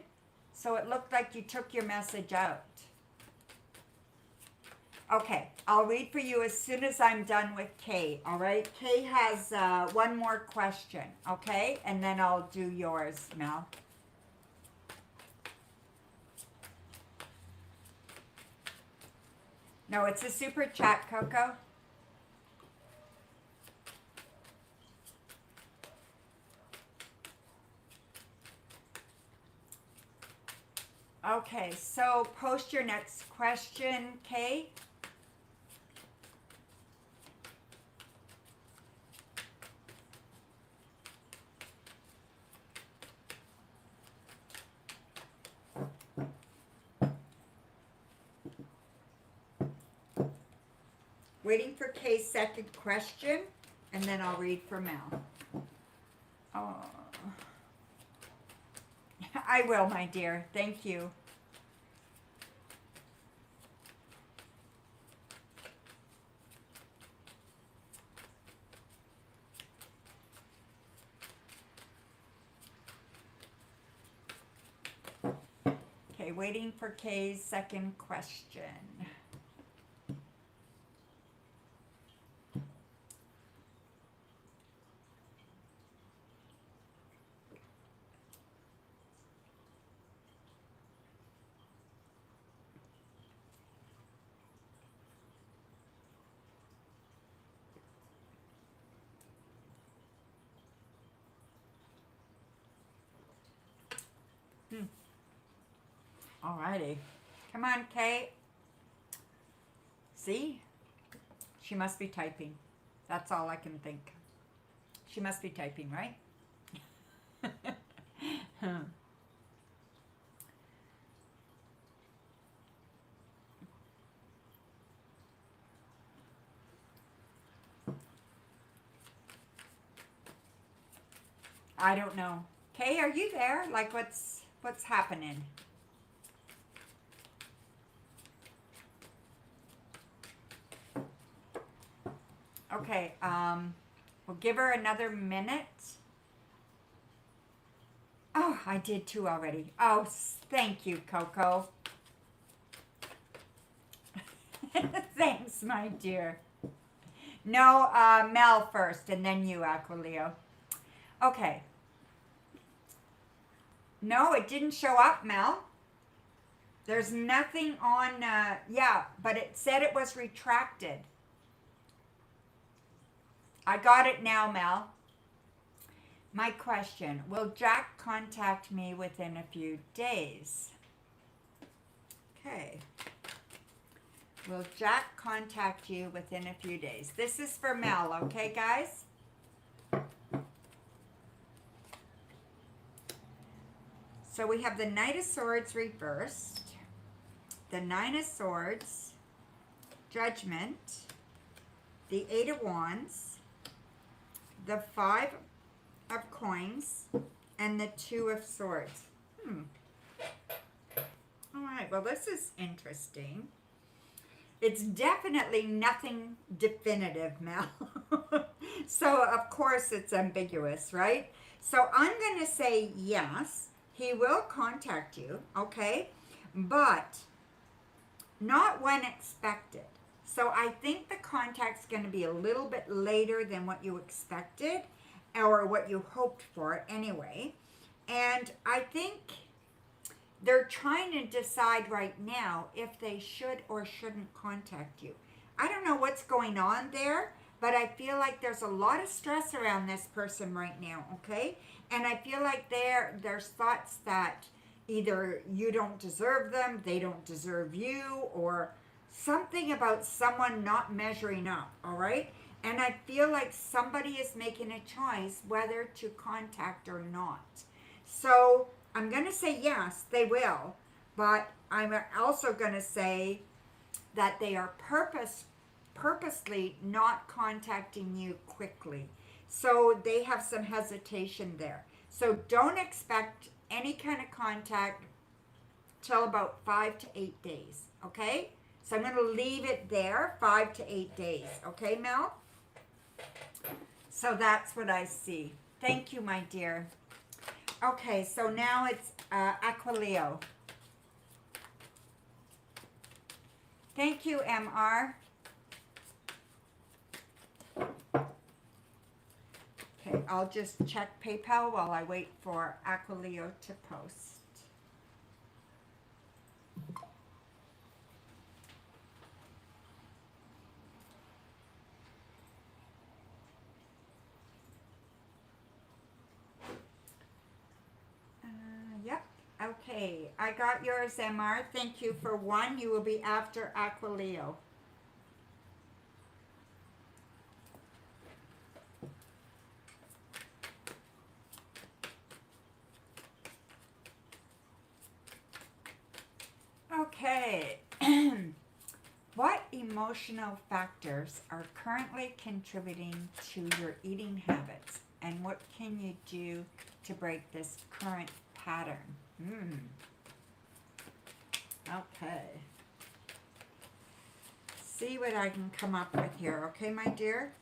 [SPEAKER 1] so it looked like you took your message out. Okay, I'll read for you as soon as I'm done with Kay, all right? Kay has one more question, okay? And then I'll do yours, Mel. No, it's a super chat, Coco. Okay, so post your next question, Kay. Waiting for Kay's second question, and then I'll read for Mel. Oh. I will, my dear. Thank you. Okay, waiting for Kay's second question. Alrighty. Come on, Kay. See? She must be typing. That's all I can think. She must be typing, right? I don't know. Kay, are you there? Like, what's happening? Okay, we'll give her another minute. Oh, I did two already. Oh, thank you, Coco. Thanks, my dear. No, Mel first, and then you, Aqualo. Okay. No, it didn't show up, Mel. There's nothing on, yeah, but it said it was retracted. I got it now, Mel. My question, will Jack contact me within a few days? Okay. Will Jack contact you within a few days? This is for Mel, okay, guys? So we have the Knight of Swords reversed, the Nine of Swords, Judgment, the Eight of Wands, the Five of Coins, and the Two of Swords. All right, well, this is interesting. It's definitely nothing definitive, Mel. So, of course, it's ambiguous, right? So I'm going to say yes, he will contact you, okay? But not when expected. So I think the contact's going to be a little bit later than what you expected or what you hoped for anyway. And I think they're trying to decide right now if they should or shouldn't contact you. I don't know what's going on there, but I feel like there's a lot of stress around this person right now, okay? And I feel like there's thoughts that either you don't deserve them, they don't deserve you, or something about someone not measuring up, all right? And I feel like somebody is making a choice whether to contact or not. So I'm going to say yes, they will, but I'm also going to say that they are purposely not contacting you quickly. So they have some hesitation there. So don't expect any kind of contact till about 5 to 8 days, okay? So I'm going to leave it there, 5 to 8 days, okay, Mel? So that's what I see. Thank you, my dear. Okay, so now it's Aqualo. Thank you, MR. Okay, I'll just check PayPal while I wait for Aqualo to post. Yep. Okay, I got yours, MR. Thank you for one. You will be after Aqualo. Okay. What emotional factors are currently contributing to your eating habits, and what can you do to break this current pattern? Okay. See what I can come up with here, okay, my dear?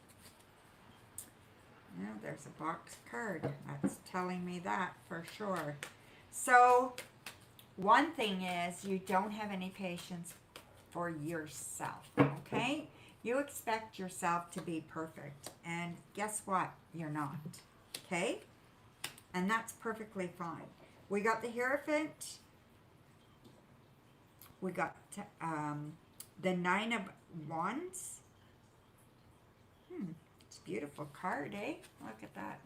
[SPEAKER 1] Now there's a box card. That's telling me that for sure. So, one thing is you don't have any patience for yourself, okay? You expect yourself to be perfect, and guess what? You're not, okay? And that's perfectly fine. We got the Hierophant. We got the Nine of Wands. It's a beautiful card, eh? Look at that.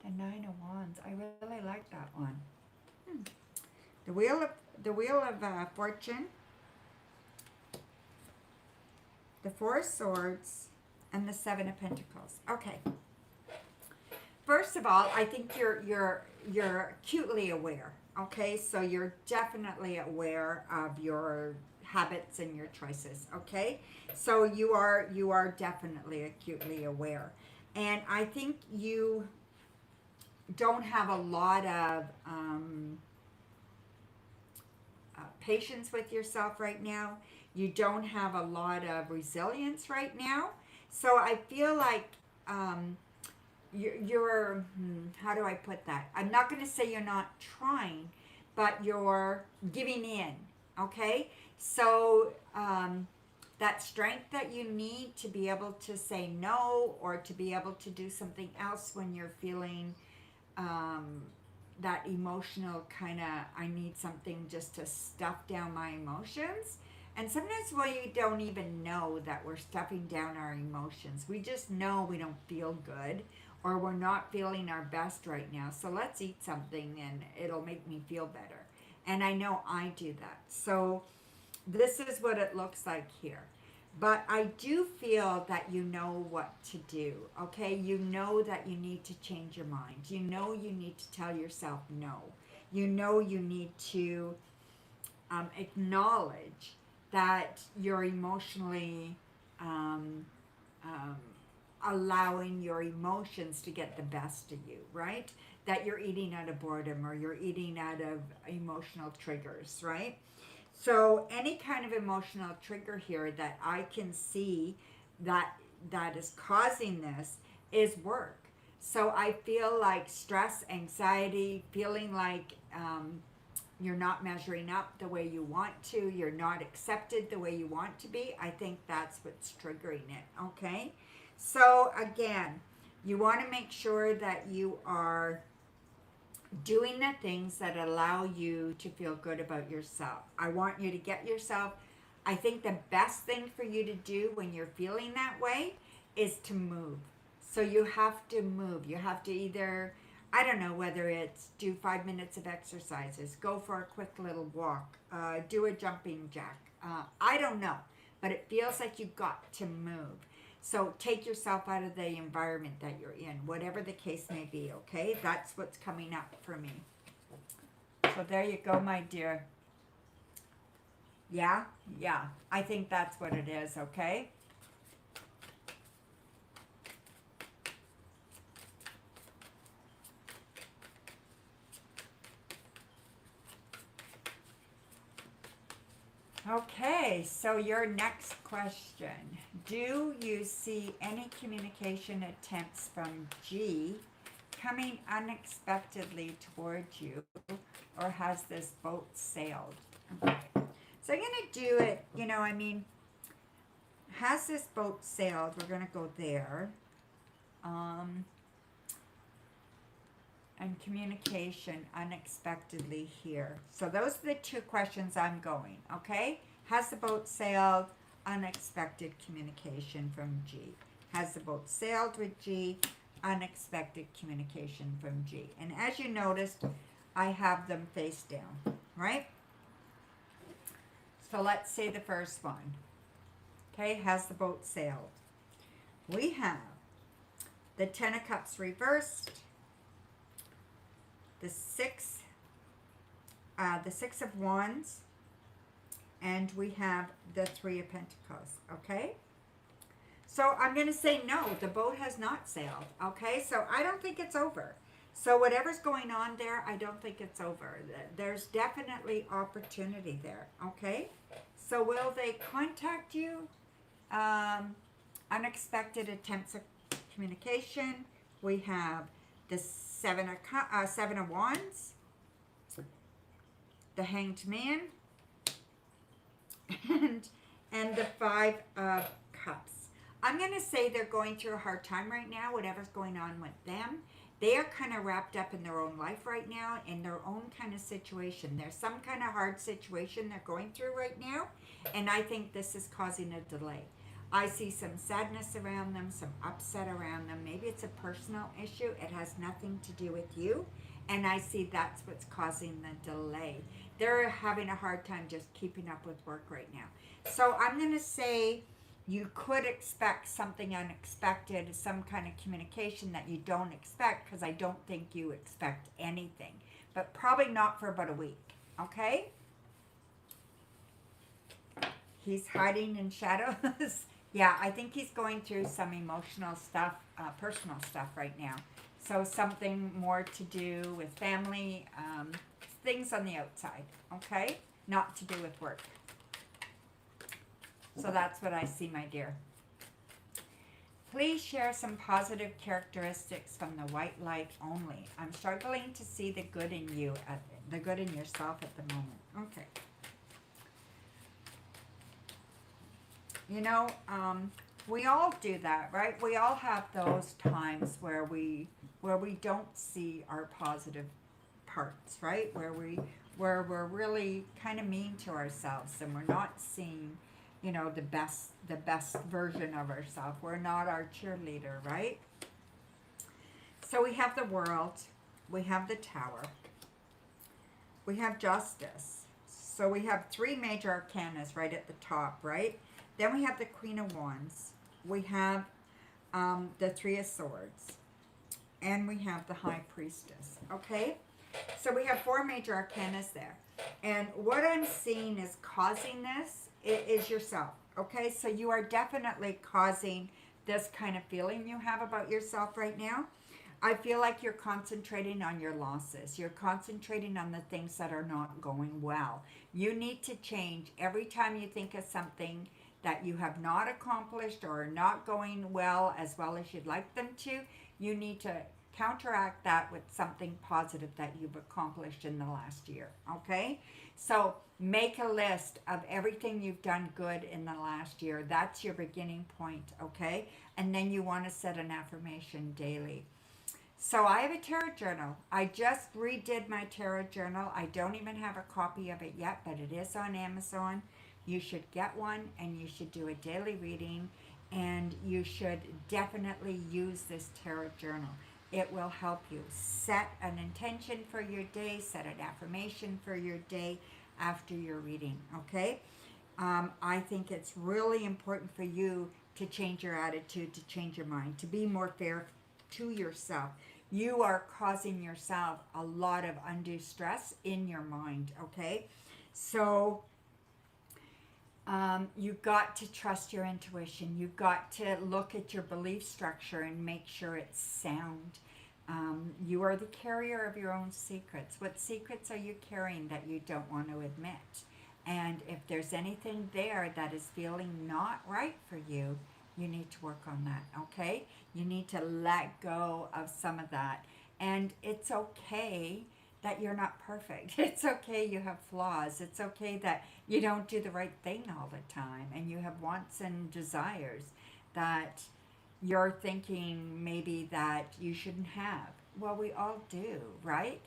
[SPEAKER 1] The Nine of Wands. I really like that one. The Wheel of Fortune. The Four of Swords, and the Seven of Pentacles. Okay. First of all, I think you're acutely aware. Okay, so you're definitely aware of your habits and your choices. Okay, so you are definitely acutely aware, and I think you don't have a lot of patience with yourself right now. You don't have a lot of resilience right now. So I feel like you're how do I put that? I'm not going to say you're not trying, but you're giving in, okay? So that strength that you need to be able to say no, or to be able to do something else when you're feeling that emotional kind of, I need something just to stuff down my emotions. And sometimes we don't even know that we're stuffing down our emotions. We just know we don't feel good, or we're not feeling our best right now. So let's eat something and it'll make me feel better. And I know I do that. So this is what it looks like here. But I do feel that you know what to do, okay? You know that you need to change your mind. You know you need to tell yourself no. You know you need to acknowledge that you're emotionally allowing your emotions to get the best of you, right? That you're eating out of boredom, or you're eating out of emotional triggers, right? So any kind of emotional trigger here that I can see that is causing this is work. So I feel like stress, anxiety, feeling like you're not measuring up the way you want to, you're not accepted the way you want to be. I think that's what's triggering it, okay? So again, you want to make sure that you are doing the things that allow you to feel good about yourself. I want you to get yourself, I think the best thing for you to do when you're feeling that way is to move. So you have to move. You have to either, I don't know, whether it's do 5 minutes of exercises, go for a quick little walk, do a jumping jack. I don't know, but it feels like you've got to move. So take yourself out of the environment that you're in, whatever the case may be, okay? That's what's coming up for me. So there you go, my dear. Yeah, I think that's what it is, okay? Okay, so your next question. Do you see any communication attempts from G coming unexpectedly towards you, or has this boat sailed? Okay, so I'm going to do it, has this boat sailed? We're going to go there. And communication unexpectedly here. So those are the two questions I'm going, okay? Has the boat sailed? Unexpected communication from G. Has the boat sailed with G? Unexpected communication from G. And as you noticed, I have them face down, right? So let's say the first one. Okay, has the boat sailed? We have the Ten of Cups reversed, the Six of Wands, and we have the Three of Pentacles, okay? So I'm going to say no, the boat has not sailed, okay? So I don't think it's over. So whatever's going on there, I don't think it's over. There's definitely opportunity there, okay? So will they contact you? Unexpected attempts of communication. We have the Seven of Wands, the Hanged Man, and the Five of Cups. I'm going to say they're going through a hard time right now, whatever's going on with them. They are kind of wrapped up in their own life right now, in their own kind of situation. There's some kind of hard situation they're going through right now, and I think this is causing a delay. I see some sadness around them, some upset around them. Maybe it's a personal issue. It has nothing to do with you. And I see that's what's causing the delay. They're having a hard time just keeping up with work right now. So I'm going to say you could expect something unexpected, some kind of communication that you don't expect, because I don't think you expect anything. But probably not for about a week. Okay? He's hiding in shadows. Yeah, I think he's going through some emotional stuff, personal stuff right now. So something more to do with family, things on the outside, okay? Not to do with work. So that's what I see, my dear. Please share some positive characteristics from the white light only. I'm struggling to see the good in you, the good in yourself at the moment. Okay. You know, we all do that, right? We all have those times where we don't see our positive parts, right? Where we're really kind of mean to ourselves, and we're not seeing, you know, the best version of ourselves. We're not our cheerleader, right? So we have the World, we have the Tower, we have Justice. So we have three major arcanas right at the top, right? Then we have the Queen of Wands. We have the Three of Swords. And we have the High Priestess. Okay? So we have four major arcanas there. And what I'm seeing is causing this is yourself. Okay? So you are definitely causing this kind of feeling you have about yourself right now. I feel like you're concentrating on your losses. You're concentrating on the things that are not going well. You need to change every time you think of something that you have not accomplished or not going well as you'd like them to. You need to counteract that with something positive that you've accomplished in the last year, okay? So make a list of everything you've done good in the last year. That's your beginning point, okay? And then you want to set an affirmation daily. So I have a tarot journal. I just redid my tarot journal. I don't even have a copy of it yet, but it is on Amazon. You should get one, and you should do a daily reading, and you should definitely use this tarot journal. It will help you set an intention for your day, set an affirmation for your day after your reading, okay? I think it's really important for you to change your attitude, to change your mind, to be more fair to yourself. You are causing yourself a lot of undue stress in your mind, okay? So you've got to trust your intuition. You've got to look at your belief structure and make sure it's sound. You are the carrier of your own secrets. What secrets are you carrying that you don't want to admit? And if there's anything there that is feeling not right for you, you need to work on that, okay? You need to let go of some of that. And it's okay that you're not perfect. It's okay you have flaws. It's okay that you don't do the right thing all the time, and you have wants and desires that you're thinking maybe that you shouldn't have. Well, we all do, right?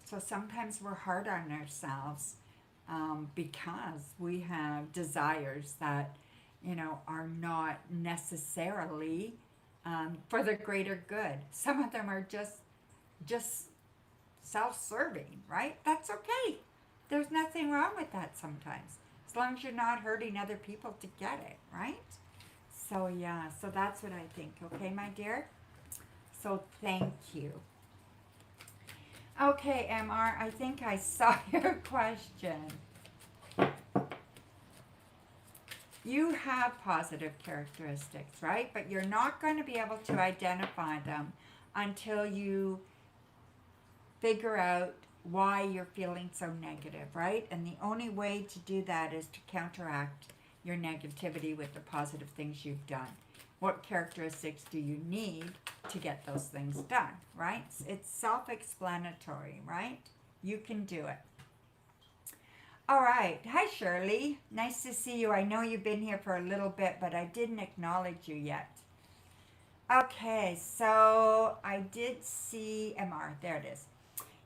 [SPEAKER 1] So sometimes we're hard on ourselves because we have desires that, are not necessarily for the greater good. Some of them are just self-serving, right? That's okay. There's nothing wrong with that sometimes, as long as you're not hurting other people to get it, right? So yeah, so that's what I think, okay, my dear? So thank you. Okay, MR, I think I saw your question. You have positive characteristics, right? But you're not going to be able to identify them until you figure out why you're feeling so negative, right? And the only way to do that is to counteract your negativity with the positive things you've done. What characteristics do you need to get those things done, right? It's self-explanatory, right? You can do it. All right. Hi, Shirley. Nice to see you. I know you've been here for a little bit, but I didn't acknowledge you yet. Okay, so I did see MR. There it is.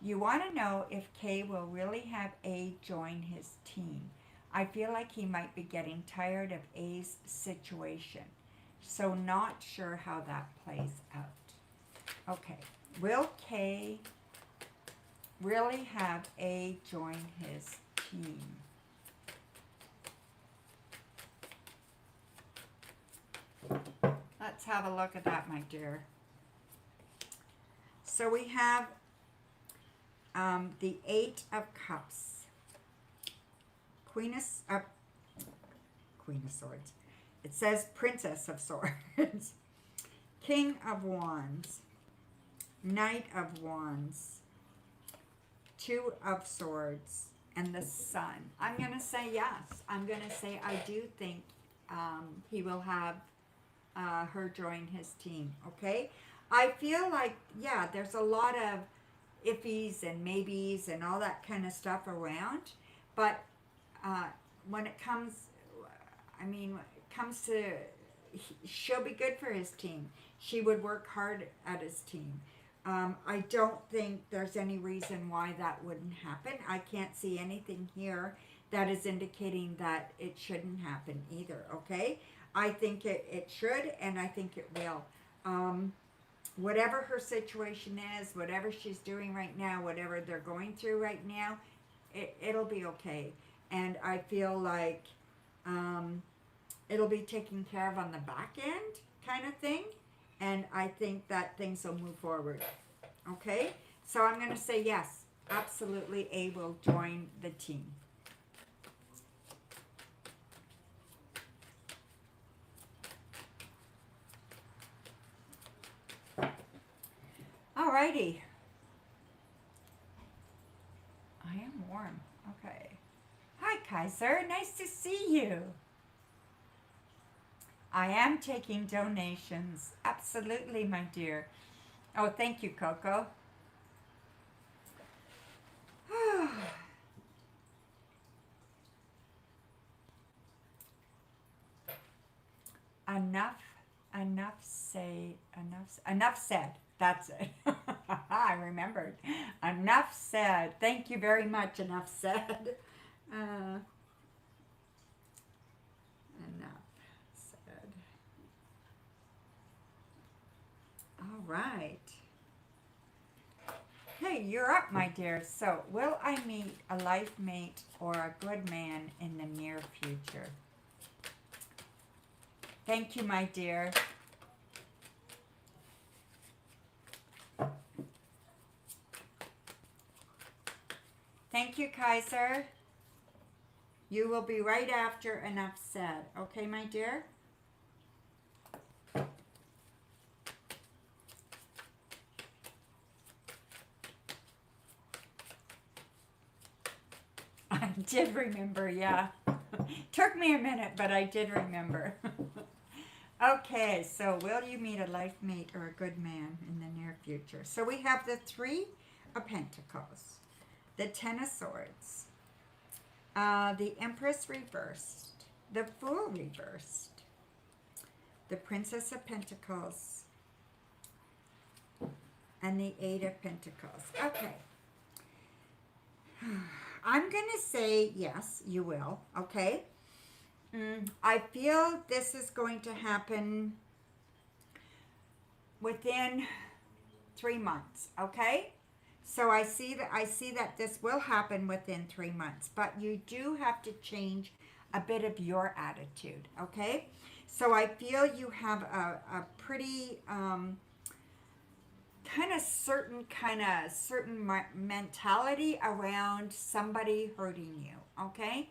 [SPEAKER 1] You want to know if Kay will really have A join his team. I feel like he might be getting tired of A's situation. So not sure how that plays out. Okay. Will Kay really have A join his team? Let's have a look at that, my dear. So we have the Eight of Cups, Queen of Swords. It says Princess of Swords, King of Wands, Knight of Wands, Two of Swords, and the Sun. I'm going to say yes. I'm going to say I do think he will have her join his team, okay? I feel like, yeah, there's a lot of iffies and maybes and all that kind of stuff around, but when it comes, to, she'll be good for his team. She would work hard at his team. I don't think there's any reason why that wouldn't happen. I can't see anything here that is indicating that it shouldn't happen either, okay? I think it should, and I think it will. Whatever her situation is, whatever she's doing right now, whatever they're going through right now, it'll be okay. And I feel like it'll be taken care of on the back end kind of thing. And I think that things will move forward. Okay? So I'm going to say yes. Absolutely, A will join the team. Alrighty. I am warm. Okay. Hi, Kaiser. Nice to see you. I am taking donations. Absolutely, my dear. Oh, thank you, Coco. enough, enough said. That's it. I remembered. Enough said. Thank you very much. Enough said. Uh, enough said. All right. Hey, you're up, my dear. So, will I meet a life mate or a good man in the near future? Thank you, my dear. Thank you, Kaiser. You will be right after enough said. Okay, my dear? I did remember, yeah. Took me a minute, but I did remember. Okay, so will you meet a life mate or a good man in the near future? So we have the Three of Pentacles, the Ten of Swords, the Empress reversed, the Fool reversed, the Princess of Pentacles, and the Eight of Pentacles. Okay. I'm going to say yes, you will, okay? I feel this is going to happen within 3 months, okay? So I see that this will happen within 3 months, but you do have to change a bit of your attitude, okay? So I feel you have a pretty certain mentality around somebody hurting you, okay?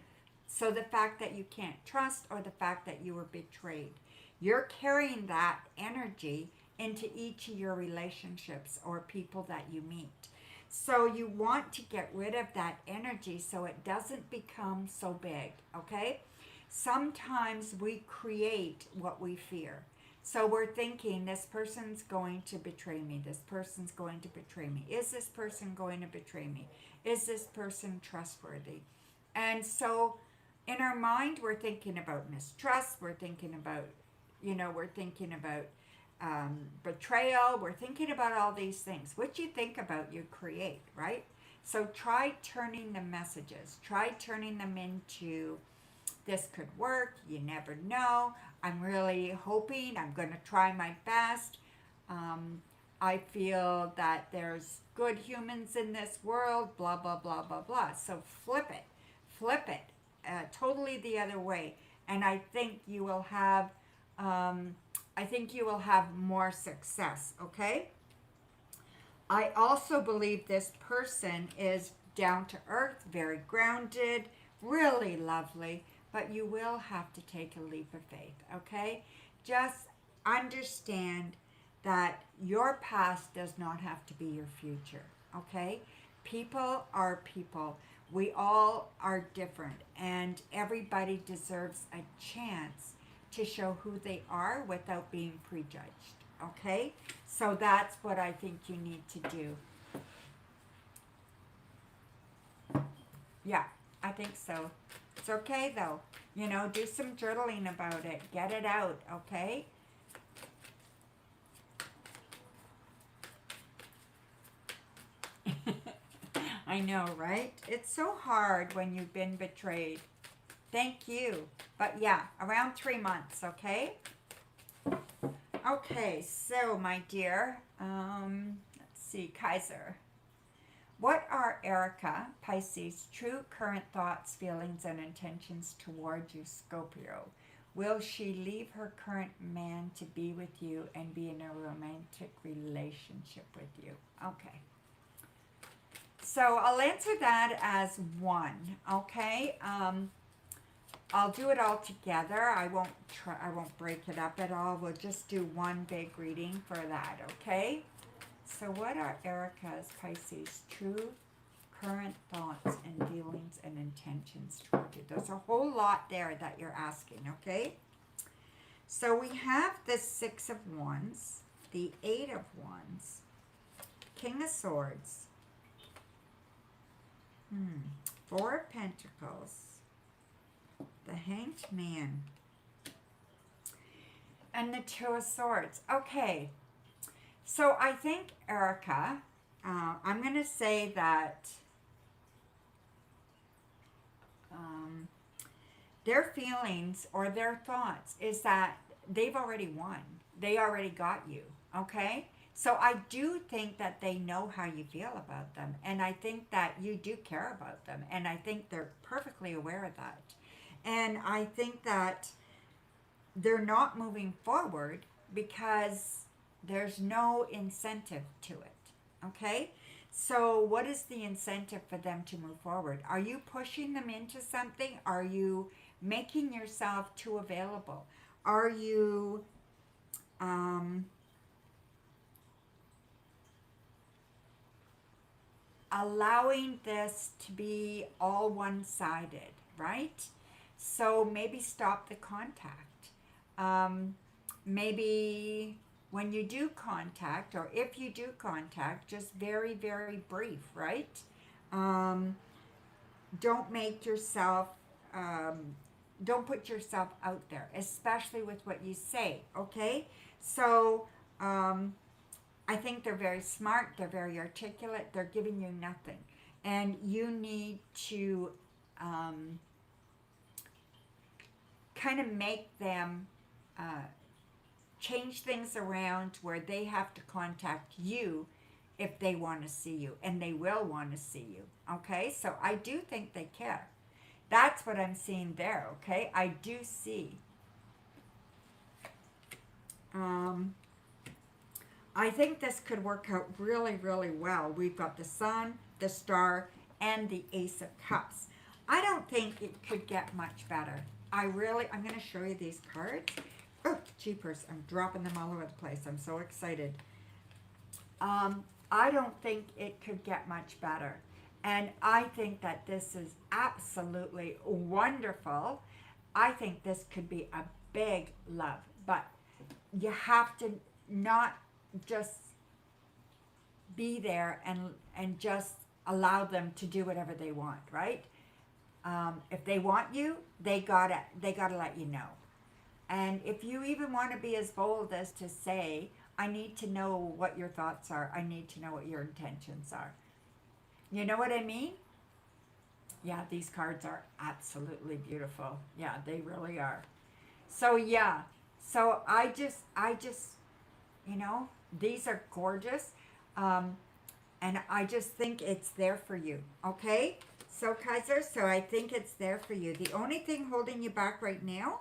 [SPEAKER 1] So the fact that you can't trust or the fact that you were betrayed, you're carrying that energy into each of your relationships or people that you meet. So you want to get rid of that energy so it doesn't become so big, okay? Sometimes we create what we fear. So we're thinking, this person's going to betray me. This person's going to betray me. Is this person going to betray me? Is this person trustworthy? And so in our mind, we're thinking about mistrust. We're thinking about, betrayal. We're thinking about all these things. What you think about, you create, right? So try turning the messages. Try turning them into, this could work. You never know. I'm really hoping. I'm going to try my best. I feel that there's good humans in this world, blah, blah, blah, blah, blah. So flip it totally the other way. And I think you will have, more success, okay? I also believe this person is down to earth, very grounded, really lovely, but you will have to take a leap of faith, okay? Just understand that your past does not have to be your future, okay? People are people. We all are different, and everybody deserves a chance to show who they are without being prejudged, okay? So that's what I think you need to do. Yeah, I think so. It's okay, though. Do some journaling about it. Get it out, okay? I know, right? It's so hard when you've been betrayed. Thank you. But yeah, around 3 months, okay? Okay, so my dear, let's see, Kaiser. What are Erica, Pisces, true current thoughts, feelings, and intentions toward you, Scorpio? Will she leave her current man to be with you and be in a romantic relationship with you? Okay. So I'll answer that as one, okay? I'll do it all together. I won't break it up at all. We'll just do one big reading for that, okay? So what are Erica's, Pisces, true current thoughts and feelings and intentions toward you? There's a whole lot there that you're asking, okay? So we have the Six of Wands, the Eight of Wands, King of Swords, Four of Pentacles, the Hanged Man, and the Two of Swords. Okay, so I think, Erica, I'm going to say that their feelings or their thoughts is that they've already won. They already got you, okay? So I do think that they know how you feel about them, and I think that you do care about them, and I think they're perfectly aware of that. And I think that they're not moving forward because there's no incentive to it, okay? So what is the incentive for them to move forward? Are you pushing them into something? Are you making yourself too available? Are you allowing this to be all one-sided, right? So maybe stop the contact. Maybe when you do contact, or if you do contact, just very, very brief, right? Don't make yourself, don't put yourself out there, especially with what you say, okay? So I think they're very smart, they're very articulate, they're giving you nothing. And you need to kind of make them change things around where they have to contact you if they want to see you, and they will want to see you, okay? So I do think they care. That's what I'm seeing there, okay? I do see. I think this could work out really, really well. We've got the Sun, the Star, and the Ace of Cups. I don't think it could get much better. I'm going to show you these cards. Oh, jeepers, I'm dropping them all over the place. I'm so excited. I don't think it could get much better. And I think that this is absolutely wonderful. I think this could be a big love. But you have to not just be there and just allow them to do whatever they want, right? If they want you, they gotta let you know. And if you even want to be as bold as to say, I need to know what your thoughts are. I need to know what your intentions are. You know what I mean? Yeah, these cards are absolutely beautiful. Yeah, they really are. So yeah, so I just, you know, these are gorgeous. And I just think it's there for you, okay? So Kaiser, so I think it's there for you. The only thing holding you back right now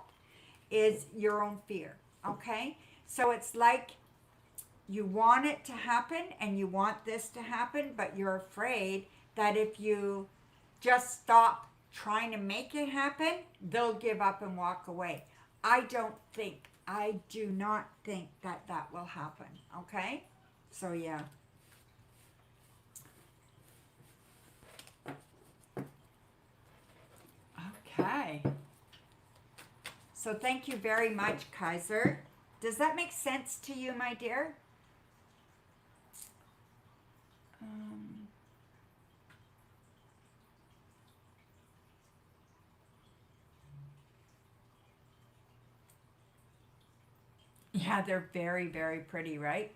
[SPEAKER 1] is your own fear, okay? So it's like you want it to happen and you want this to happen, but you're afraid that if you just stop trying to make it happen, they'll give up and walk away. I do not think that will happen, okay? So yeah. Okay. So thank you very much, Kaiser. Does that make sense to you, my dear? Yeah, they're very, very pretty, right?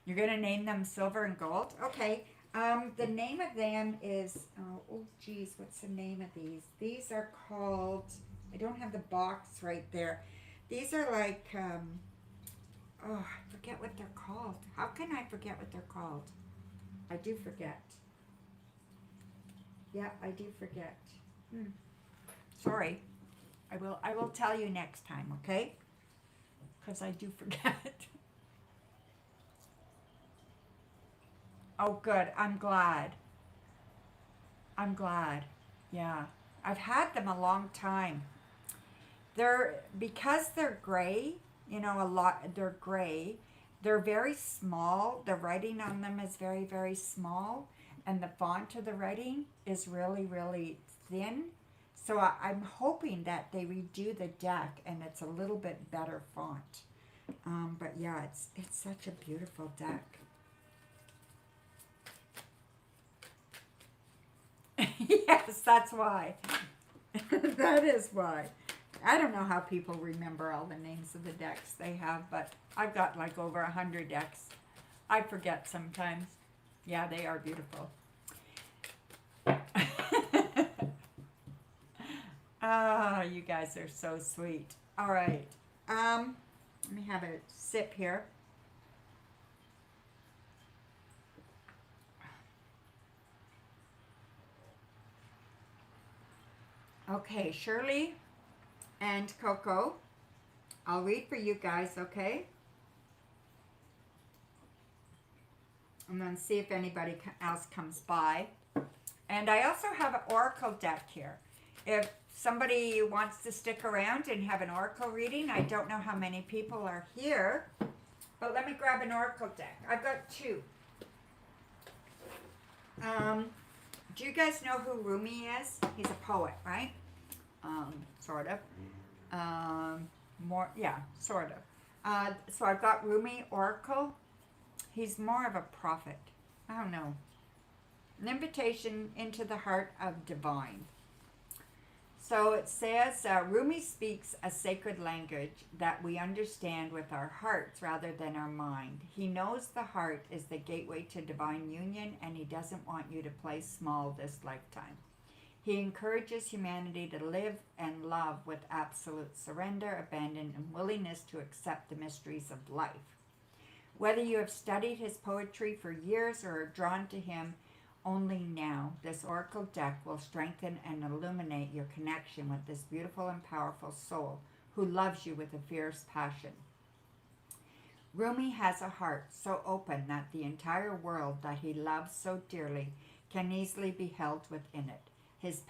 [SPEAKER 1] You're going to name them Silver and Gold? Okay. The name of them is, oh geez, what's the name of these? These are called, I don't have the box right there. These are like, oh, I forget what they're called. How can I forget what they're called? I do forget. Yeah, I do forget. Sorry. I will tell you next time, okay? Because I do forget. Oh, good. I'm glad. I'm glad. Yeah. I've had them a long time. Because they're gray, you know, they're gray. They're very small. The writing on them is very, very small. And the font of the writing is really, really thin. So I'm hoping that they redo the deck and it's a little bit better font. But yeah, it's such a beautiful deck. Yes, that's why. That is why. I don't know how people remember all the names of the decks they have, but I've got like over 100 decks. I forget sometimes. Yeah, they are beautiful. Ah, you guys are so sweet. All right. Let me have a sip here. Okay, Shirley and Coco. I'll read for you guys, okay? And then see if anybody else comes by. And I also have an oracle deck here. If somebody wants to stick around and have an oracle reading, I don't know how many people are here, but let me grab an oracle deck. I've got two. Do you guys know who Rumi is? He's a poet, right? Sort of. Sort of. So I've got Rumi Oracle. He's more of a prophet. I don't know. An invitation into the heart of divine. So it says, Rumi speaks a sacred language that we understand with our hearts rather than our mind. He knows the heart is the gateway to divine union, and he doesn't want you to play small this lifetime. He encourages humanity to live and love with absolute surrender, abandon, and willingness to accept the mysteries of life. Whether you have studied his poetry for years or are drawn to him only now, this oracle deck will strengthen and illuminate your connection with this beautiful and powerful soul who loves you with a fierce passion. Rumi has a heart so open that the entire world that he loves so dearly can easily be held within it. His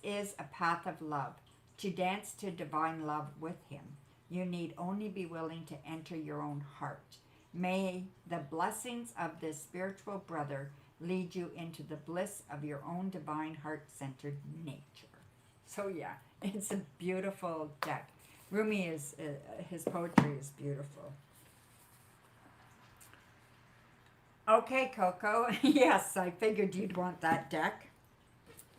[SPEAKER 1] is a path of love, to dance to divine love with him. You need only be willing to enter your own heart. May the blessings of this spiritual brother lead you into the bliss of your own divine heart-centered nature. So yeah, it's a beautiful deck. Rumi is, his poetry is beautiful. Okay, Coco. Yes, I figured you'd want that deck.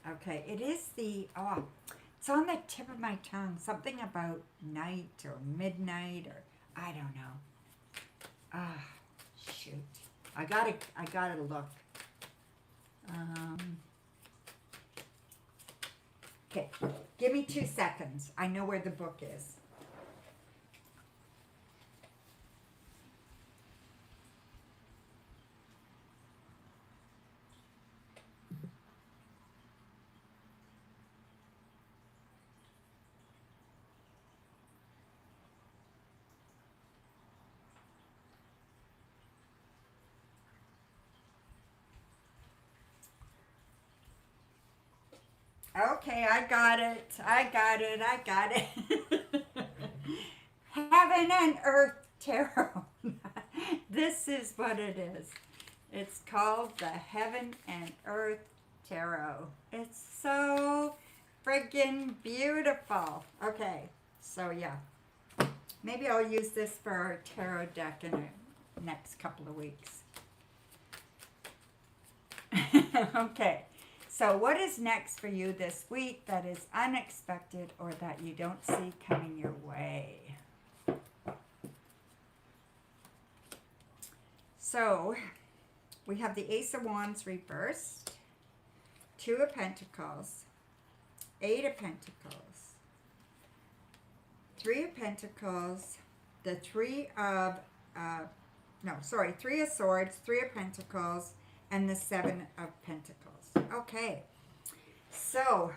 [SPEAKER 1] Okay, it is it's on the tip of my tongue. Something about night or midnight or I don't know. Shoot. I gotta look. Okay, give me 2 seconds. I know where the book is. Okay, I got it. Heaven and Earth Tarot. This is what it is. It's called the Heaven and Earth Tarot. It's so friggin' beautiful. Okay, so yeah. Maybe I'll use this for our tarot deck in the next couple of weeks. Okay. So what is next for you this week that is unexpected or that you don't see coming your way? So we have the Ace of Wands reversed, 2 of Pentacles, 8 of Pentacles, 3 of Pentacles, the 3 of Swords, 3 of Pentacles, and the 7 of Pentacles. Okay, so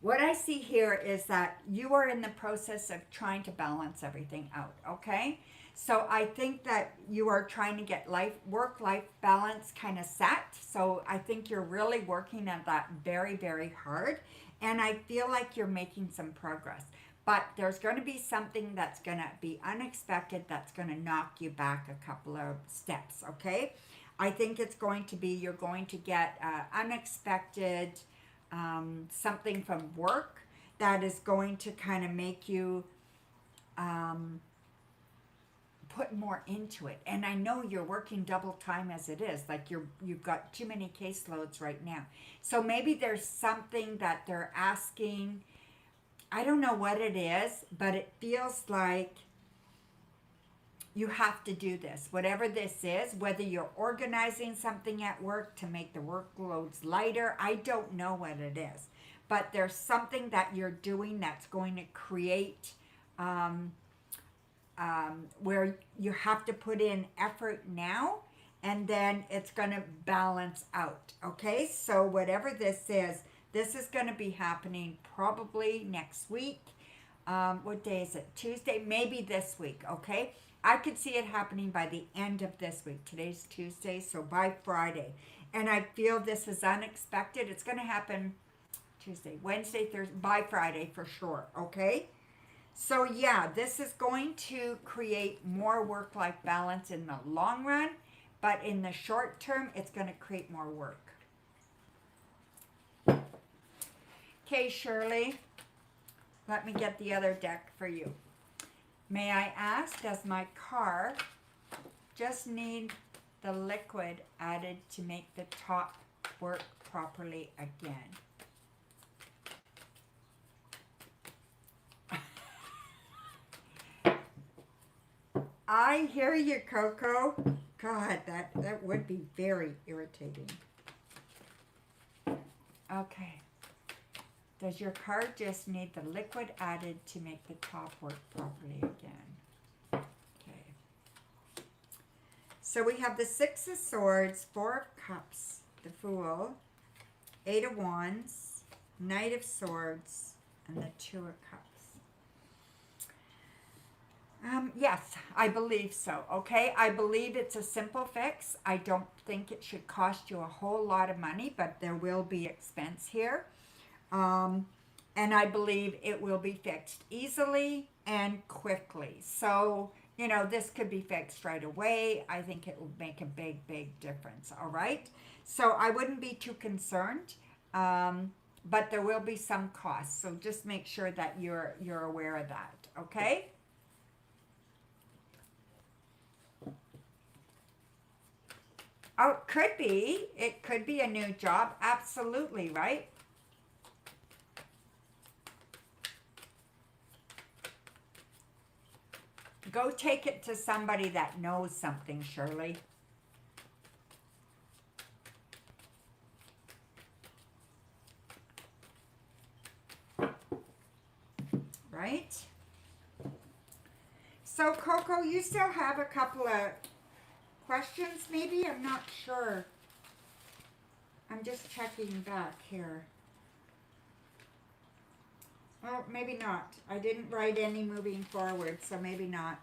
[SPEAKER 1] what I see here is that you are in the process of trying to balance everything out, okay? So I think that you are trying to get work-life balance kind of set. So I think you're really working at that very, very hard. And I feel like you're making some progress. But there's going to be something that's going to be unexpected that's going to knock you back a couple of steps, okay? I think it's going to be, you're going to get unexpected something from work that is going to kind of make you put more into it. And I know you're working double time as it is, like you've got too many caseloads right now. So maybe there's something that they're asking. I don't know what it is, but it feels like you have to do this, whatever this is, whether you're organizing something at work to make the workloads lighter. I don't know what it is, but there's something that you're doing that's going to create where you have to put in effort now, and then it's going to balance out. Okay, so whatever this is going to be happening probably next week. What day is it? Tuesday, maybe this week. Okay, I could see it happening by the end of this week. Today's Tuesday, so by Friday. And I feel this is unexpected. It's going to happen Tuesday, Wednesday, Thursday, by Friday for sure. Okay. So yeah, this is going to create more work-life balance in the long run, but in the short term, it's going to create more work. Okay, Shirley, let me get the other deck for you. May I ask, does my car just need the liquid added to make the top work properly again? I hear you, Coco. God, that would be very irritating. Okay. Does your car just need the liquid added to make the top work properly again? Okay. So we have the Six of Swords, Four of Cups, the Fool, Eight of Wands, Knight of Swords, and the Two of Cups. Yes, I believe so, okay? I believe it's a simple fix. I don't think it should cost you a whole lot of money, but there will be expense here. And I believe it will be fixed easily and quickly. So, you know, this could be fixed right away. I think it will make a big, big difference, all right? So I wouldn't be too concerned, but there will be some costs. So just make sure that you're aware of that, okay? Oh, it could be. It could be a new job. Absolutely, right? Go take it to somebody that knows something, Shirley. Right? So, Coco, you still have a couple of questions, maybe? I'm not sure. I'm just checking back here. Oh, maybe not. I didn't write any moving forward, so maybe not.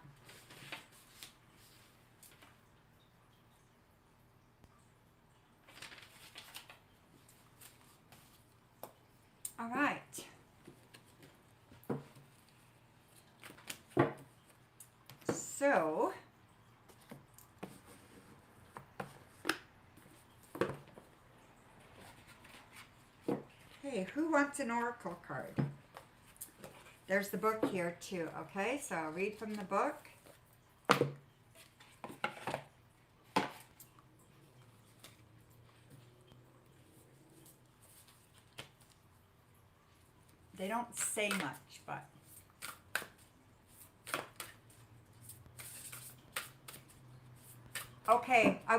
[SPEAKER 1] All right. So, okay, who wants an oracle card? There's the book here too, okay? So I'll read from the book. They don't say much, but okay, I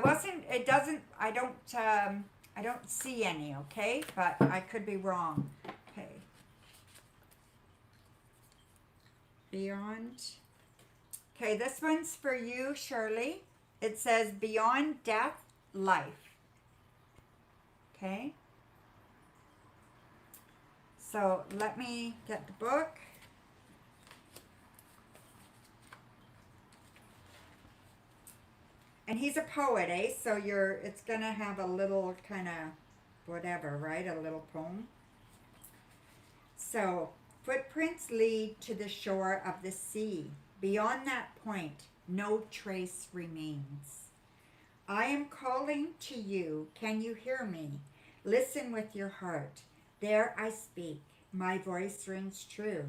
[SPEAKER 1] don't see any, okay? But I could be wrong. Okay. Beyond. Okay, this one's for you, Shirley. It says beyond death, life. Okay. So let me get the book. And he's a poet, eh? So it's gonna have a little kind of whatever, right? A little poem. So, footprints lead to the shore of the sea. Beyond that point, no trace remains. I am calling to you. Can you hear me? Listen with your heart. There I speak. My voice rings true.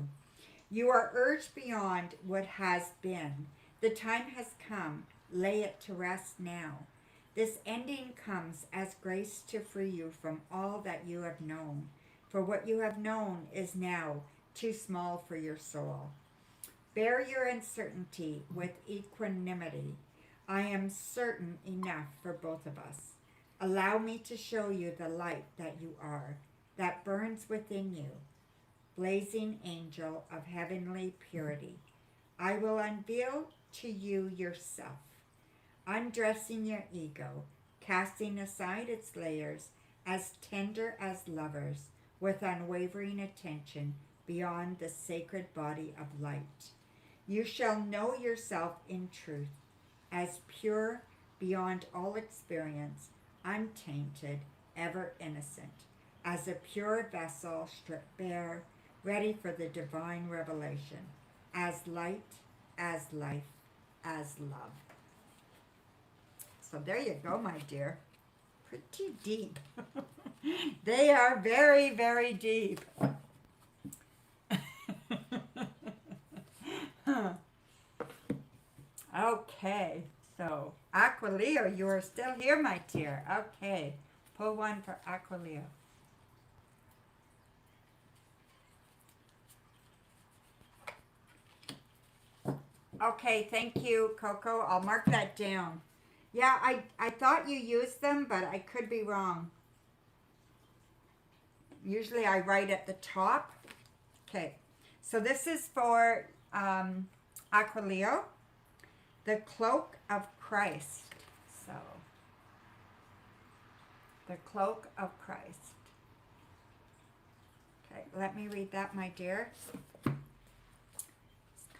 [SPEAKER 1] You are urged beyond what has been. The time has come. Lay it to rest now. This ending comes as grace to free you from all that you have known. For what you have known is now too small for your soul. Bear your uncertainty with equanimity. I am certain enough for both of us. Allow me to show you the light that you are, that burns within you, blazing angel of heavenly purity. I will unveil to you yourself, undressing your ego, casting aside its layers, as tender as lovers, with unwavering attention beyond the sacred body of light. You shall know yourself in truth, as pure beyond all experience, untainted, ever innocent, as a pure vessel stripped bare, ready for the divine revelation, as light, as life, as love. So there you go, my dear. Pretty deep. They are very, very deep. Okay, so Aqualo, you are still here, my dear. Okay, pull one for Aqualo. Okay, thank you, Coco. I'll mark that down. Yeah, I thought you used them, but I could be wrong. Usually I write at the top. Okay, so this is for Aqualo, the cloak of Christ. So, the cloak of Christ. Okay, let me read that, my dear. It's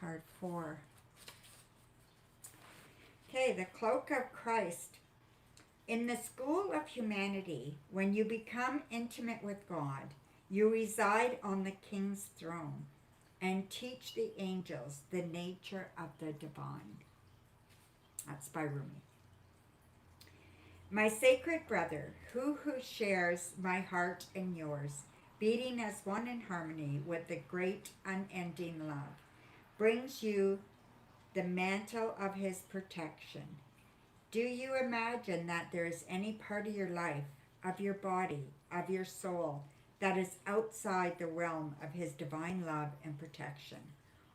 [SPEAKER 1] card 4. Okay, the cloak of Christ. In the school of humanity, when you become intimate with God, you reside on the King's throne and teach the angels the nature of the divine. That's by Rumi. My sacred brother, who shares my heart and yours, beating as one in harmony with the great unending love, brings you the mantle of his protection. Do you imagine that there is any part of your life, of your body, of your soul, that is outside the realm of his divine love and protection?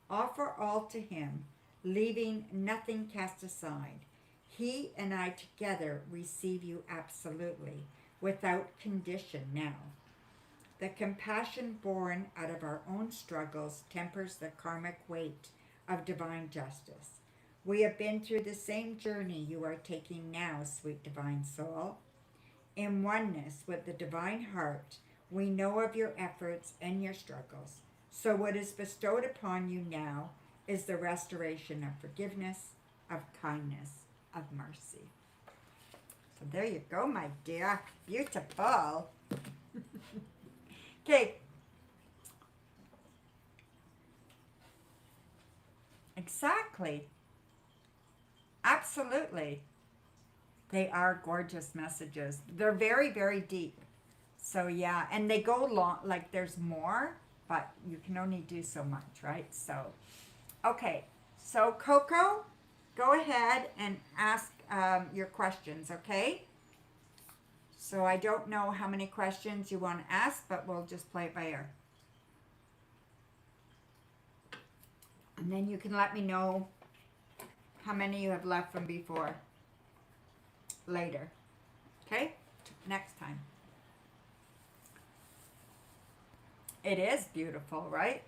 [SPEAKER 1] Offer all to him, leaving nothing cast aside. He and I together receive you absolutely, without condition now. The compassion born out of our own struggles tempers the karmic weight of divine justice. We have been through the same journey you are taking now, sweet divine soul. In oneness with the divine heart, we know of your efforts and your struggles. So what is bestowed upon you now is the restoration of forgiveness, of kindness, of mercy. So there you go, my dear. Beautiful. Okay. Exactly. Absolutely. They are gorgeous messages. They're very, very deep. So yeah, and they go long, like there's more, but you can only do so much, right? So, okay. So Coco, go ahead and ask your questions, okay? So I don't know how many questions you want to ask, but we'll just play it by ear. And then you can let me know how many you have left from before later. Okay? Next time. It is beautiful, right?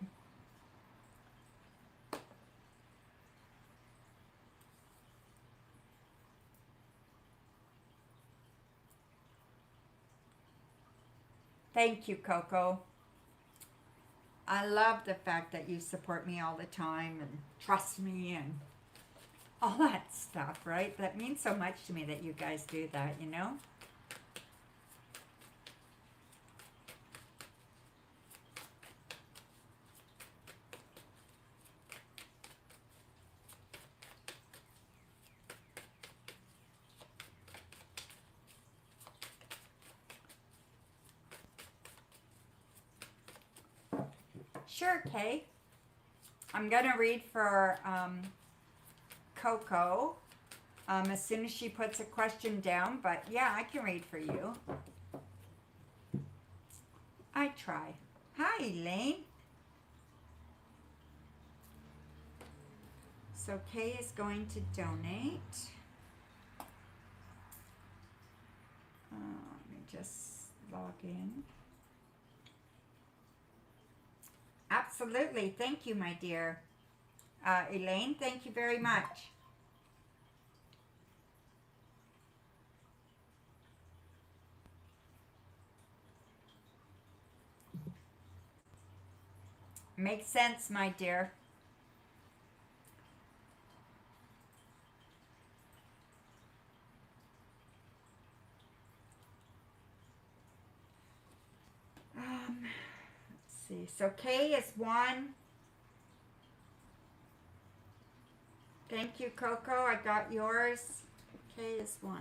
[SPEAKER 1] Thank you, Coco. I love the fact that you support me all the time and trust me and all that stuff, right? That means so much to me that you guys do that, you know? Sure, Kay. I'm going to read for Coco as soon as she puts a question down. But yeah, I can read for you. I try. Hi, Elaine. So Kay is going to donate. Let me just log in. Absolutely. Thank you, my dear. Elaine, thank you very much. Makes sense, my dear. Let's see. So K is 1. Thank you, Coco. I got yours. K is 1.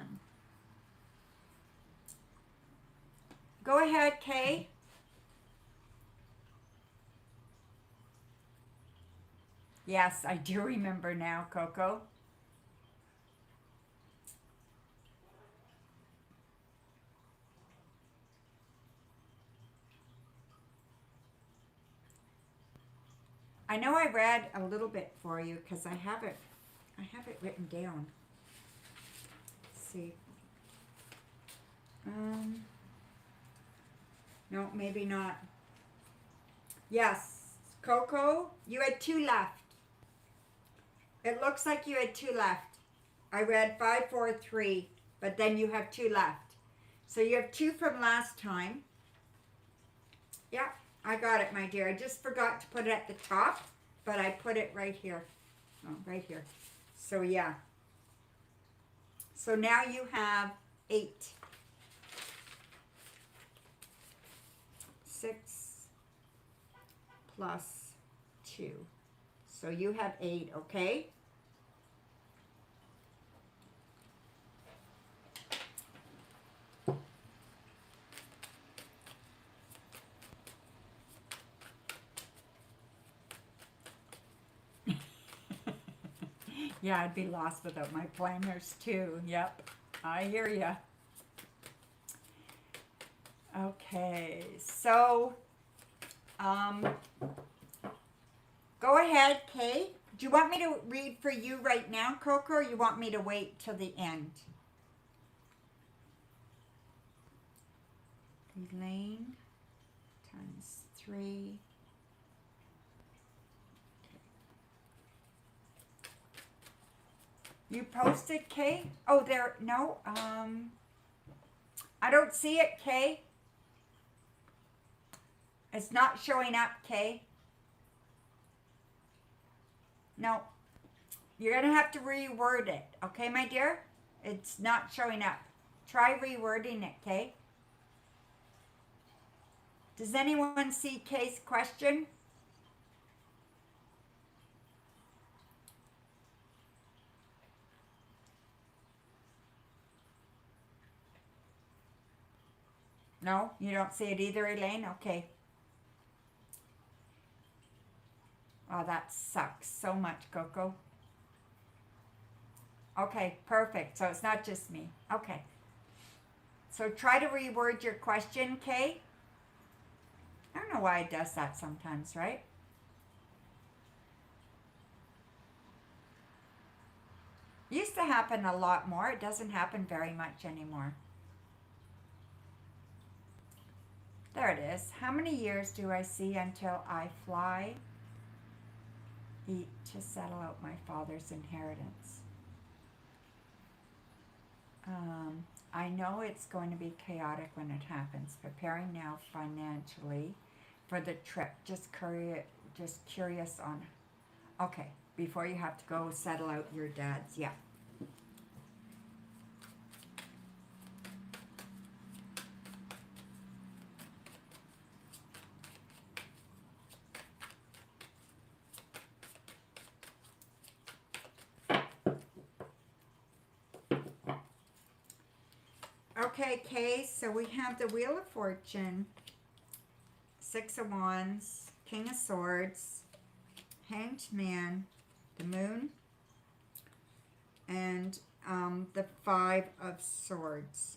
[SPEAKER 1] Go ahead, Kay. Yes, I do remember now, Coco. I know I read a little bit for you because I have it written down. Let's see. No, maybe not. Yes, Coco, you had 2 left. It looks like you had 2 left. I read 5, 4, 3, but then you have 2 left. So you have 2 from last time. Yeah, I got it, my dear. I just forgot to put it at the top, but I put it right here. Oh, right here. So yeah. So now you have 8. 6 plus 2. So you have 8, okay? Yeah, I'd be lost without my planners too. Yep, I hear ya. Okay, so go ahead, Kay. Do you want me to read for you right now, Coco, or you want me to wait till the end? Elaine times 3. You posted, Kay? Oh, there, no, I don't see it, Kay. It's not showing up, Kay. No. You're going to have to reword it, okay, my dear? It's not showing up. Try rewording it, Kay. Does anyone see Kay's question? No, you don't see it either, Elaine? Okay. Oh, that sucks so much, Coco. Okay, perfect. So it's not just me. Okay. So try to reword your question, Kay. I don't know why it does that sometimes, right? Used to happen a lot more. It doesn't happen very much anymore. There it is. How many years do I see until I fly, eat to settle out my father's inheritance? I know it's going to be chaotic when it happens. Preparing now financially for the trip. Just curious on. Okay, before you have to go settle out your dad's. Yeah. Okay, Kay, so we have the Wheel of Fortune, 6 of Wands, King of Swords, Hanged Man, the Moon, and the Five of Swords.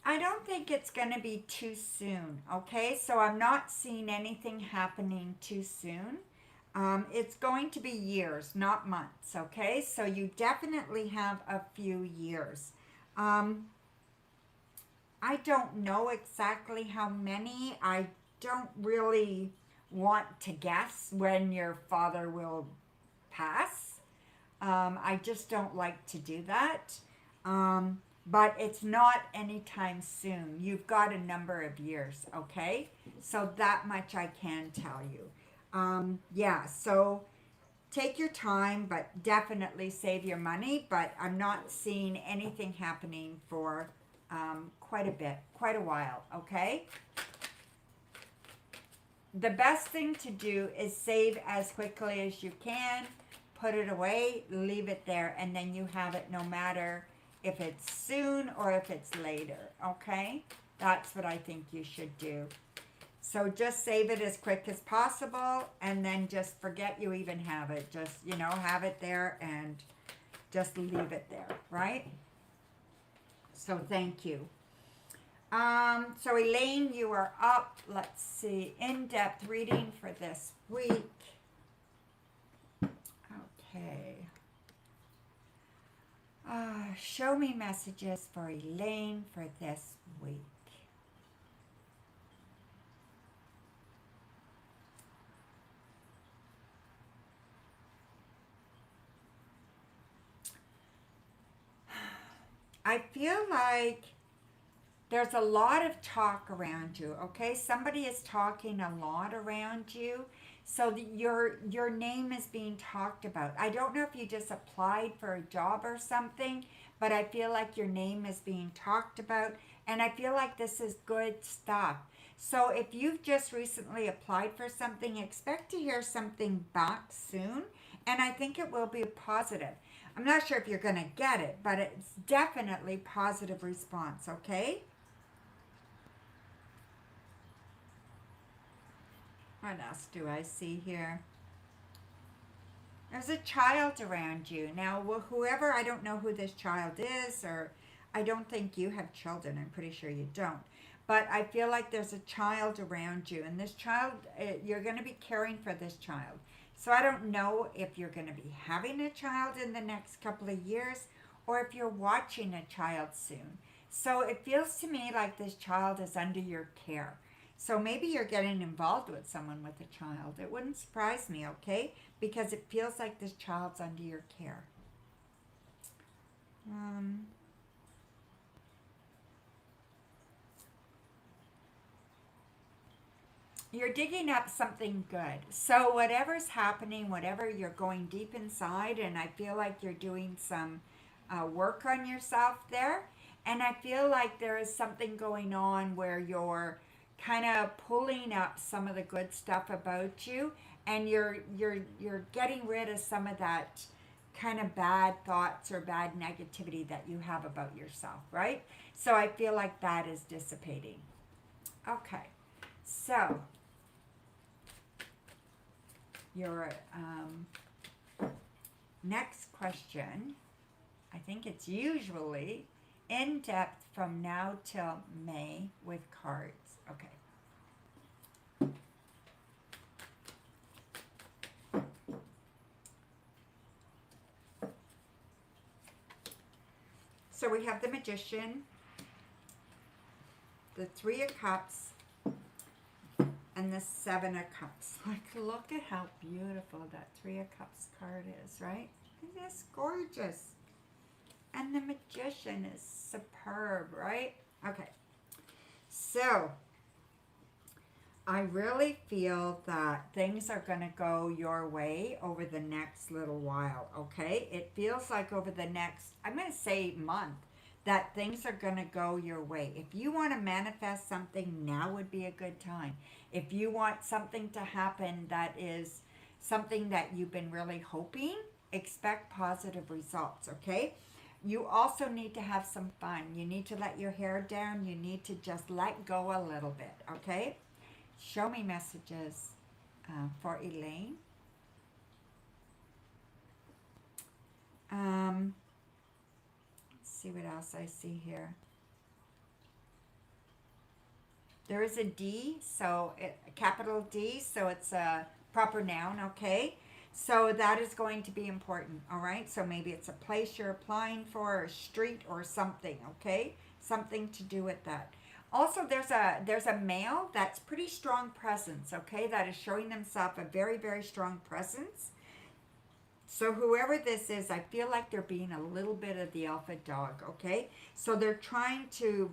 [SPEAKER 1] I don't think it's going to be too soon, okay? So I'm not seeing anything happening too soon. It's going to be years, not months, okay? So you definitely have a few years. I don't know exactly how many. I don't really want to guess when your father will pass. I just don't like to do that. But it's not anytime soon. You've got a number of years, okay? So that much I can tell you. Yeah, so take your time, but definitely save your money. But I'm not seeing anything happening for quite a bit, quite a while, okay? The best thing to do is save as quickly as you can, put it away, leave it there, and then you have it no matter if it's soon or if it's later, okay? That's what I think you should do. So just save it as quick as possible, and then just forget you even have it. Just, you know, have it there and just leave it there, right? So thank you. So Elaine, you are up. Let's see, in-depth reading for this week. Okay. Show me messages for Elaine for this week. I feel like there's a lot of talk around you, okay? Somebody is talking a lot around you. So your name is being talked about. I don't know if you just applied for a job or something, but I feel like your name is being talked about, and I feel like this is good stuff. So if you've just recently applied for something, expect to hear something back soon, and I think it will be positive. I'm not sure if you're going to get it, but it's definitely positive response, okay? What else do I see here? There's a child around you. Now, whoever, I don't know who this child is, or I don't think you have children. I'm pretty sure you don't. But I feel like there's a child around you, and this child, you're going to be caring for this child. So I don't know if you're going to be having a child in the next couple of years, or if you're watching a child soon. So it feels to me like this child is under your care. So maybe you're getting involved with someone with a child. It wouldn't surprise me, okay? Because it feels like this child's under your care. You're digging up something good. So whatever's happening, whatever, you're going deep inside, and I feel like you're doing some work on yourself there. And I feel like there is something going on where you're kind of pulling up some of the good stuff about you, and you're getting rid of some of that kind of bad thoughts or bad negativity that you have about yourself, right? So I feel like that is dissipating. Okay, so your next question, I think it's usually in depth from now till May with cards. Okay. So we have the Magician, the Three of Cups, and the Seven of Cups. Like, look at how beautiful that Three of Cups card is, right? Isn't this gorgeous? And the Magician is superb, right? Okay. So I really feel that things are going to go your way over the next little while, okay? It feels like over the next, I'm going to say month, that things are going to go your way. If you want to manifest something, now would be a good time. If you want something to happen that is something that you've been really hoping, expect positive results, okay? you also need to have some fun. You need to let your hair down. You need to just let go a little bit, okay? Show me messages for Elaine. Let's see what else I see here. There is a D, so a capital D, so it's a proper noun, okay? So that is going to be important, all right? So maybe it's a place you're applying for, a street or something, okay? Something to do with that. Also, there's a male that's pretty strong presence, okay? That is showing themselves a very, very strong presence. So whoever this is, I feel like they're being a little bit of the alpha dog, okay? So they're trying to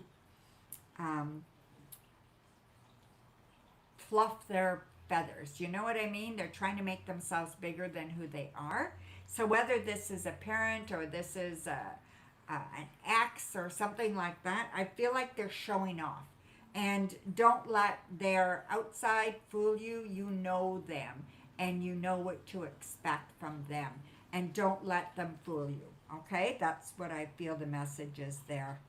[SPEAKER 1] fluff their feathers. You know what I mean? They're trying to make themselves bigger than who they are. So whether this is a parent or this is an ex or something like that, I feel like they're showing off. And don't let their outside fool you. You know them and you know what to expect from them. And don't let them fool you. Okay? That's what I feel the message is there.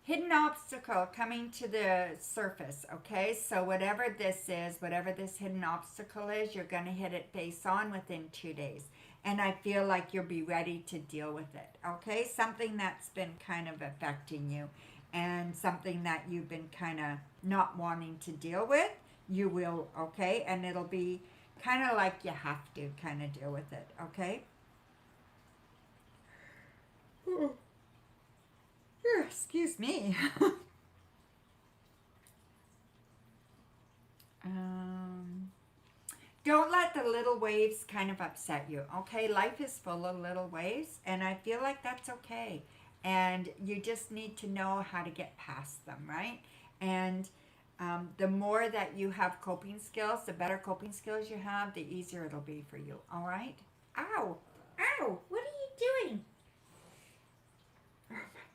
[SPEAKER 1] Hidden obstacle coming to the surface, okay? So whatever this is, whatever this hidden obstacle is, you're going to hit it face on within 2 days. And I feel like you'll be ready to deal with it, okay? Something that's been kind of affecting you and something that you've been kind of not wanting to deal with, you will, okay? And it'll be kind of like you have to kind of deal with it, okay? Excuse me. Don't let the little waves kind of upset you, okay? Life is full of little waves, and I feel like that's okay. And you just need to know how to get past them, right? And the more that you have coping skills, the better coping skills you have, the easier it'll be for you, all right? Ow! Ow! What are you doing?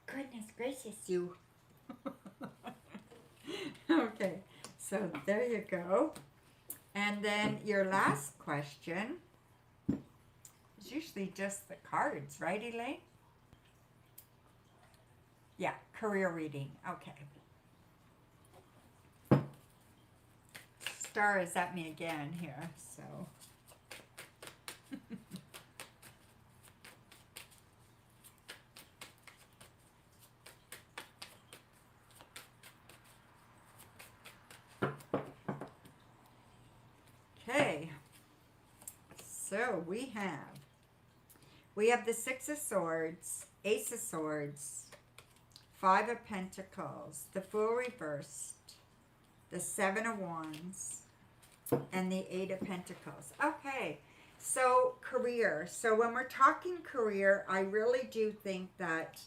[SPEAKER 1] Goodness gracious, you. Okay, so there you go. And then your last question is usually just the cards, right, Elaine? Yeah, career reading. Okay. Star is at me again here, so. Okay, so we have the Six of Swords, Ace of Swords, Five of Pentacles, the Fool reversed, the Seven of Wands, and the Eight of Pentacles. Okay, so career. So when we're talking career, I really do think that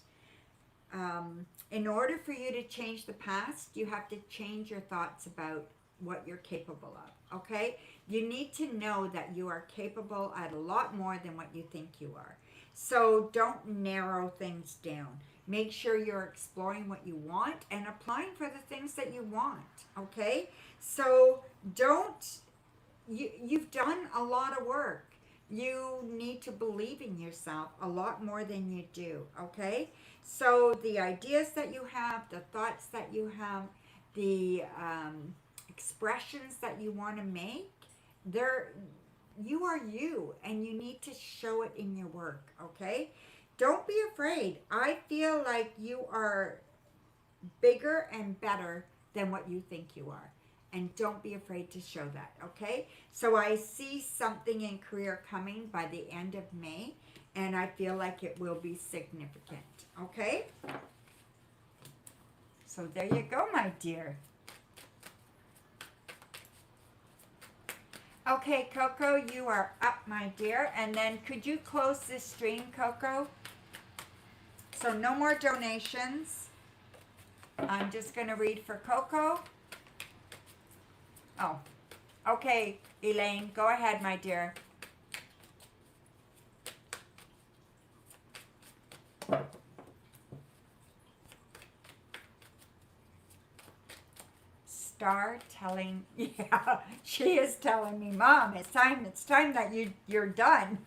[SPEAKER 1] in order for you to change the past, you have to change your thoughts about what you're capable of, okay? You need to know that you are capable at a lot more than what you think you are. So don't narrow things down. Make sure you're exploring what you want and applying for the things that you want, okay? So you've done a lot of work. You need to believe in yourself a lot more than you do, okay? So the ideas that you have, the thoughts that you have, the expressions that you want to make, you are you, and you need to show it in your work, okay? Don't be afraid. I feel like you are bigger and better than what you think you are, and don't be afraid to show that, okay? So I see something in career coming by the end of May, and I feel like it will be significant, okay? So there you go, my dear. Okay, Coco, you are up, my dear. And then could you close this stream, Coco? So no more donations. I'm just going to read for Coco. Oh, okay, Elaine, go ahead, my dear. Northstar telling, yeah, she is telling me, Mom, it's time that you're done.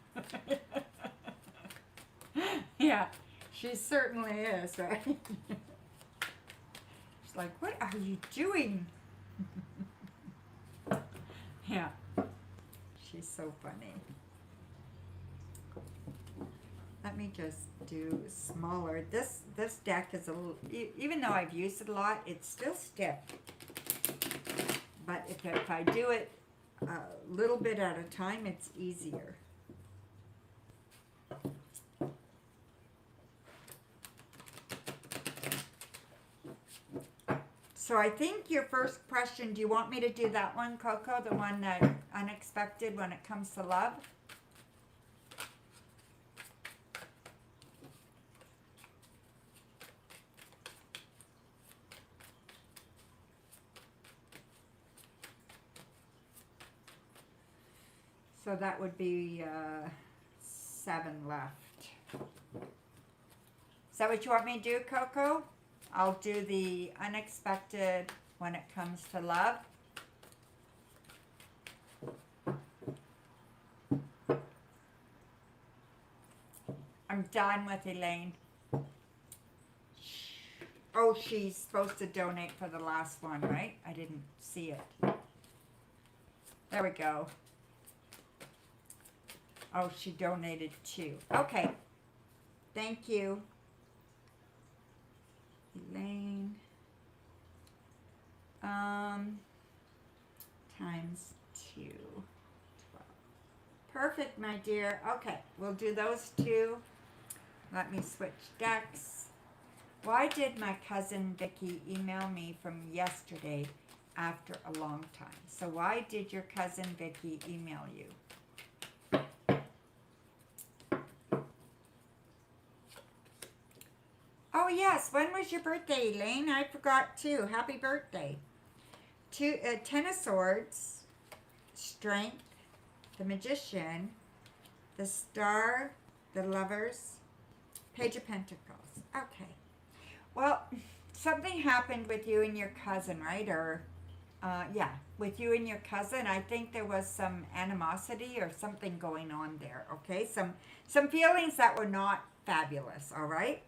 [SPEAKER 1] Yeah, she certainly is, right? She's like, what are you doing? Yeah, she's so funny. Let me just do smaller. This deck is a little, even though I've used it a lot, it's still stiff. But if I do it a little bit at a time, it's easier. So I think your first question, do you want me to do that one, Coco? The one that unexpected when it comes to love? So that would be 7 left. Is that what you want me to do, Coco? I'll do the unexpected when it comes to love. I'm done with Elaine. Oh, she's supposed to donate for the last one, right? I didn't see it. There we go. Oh, she donated 2. Okay. Thank you. Elaine. Times 2. 12. Perfect, my dear. Okay, we'll do those 2. Let me switch decks. Why did my cousin Vicky email me from yesterday after a long time? So why did your cousin Vicky email you? Oh yes, when was your birthday, Elaine? I forgot too. Happy birthday. 10 of Swords, Strength, the Magician, the Star, the Lovers, Page of Pentacles. Okay. Well, something happened with you and your cousin, right? Or, yeah, with you and your cousin. I think there was some animosity or something going on there, okay? Some feelings that were not fabulous, all right?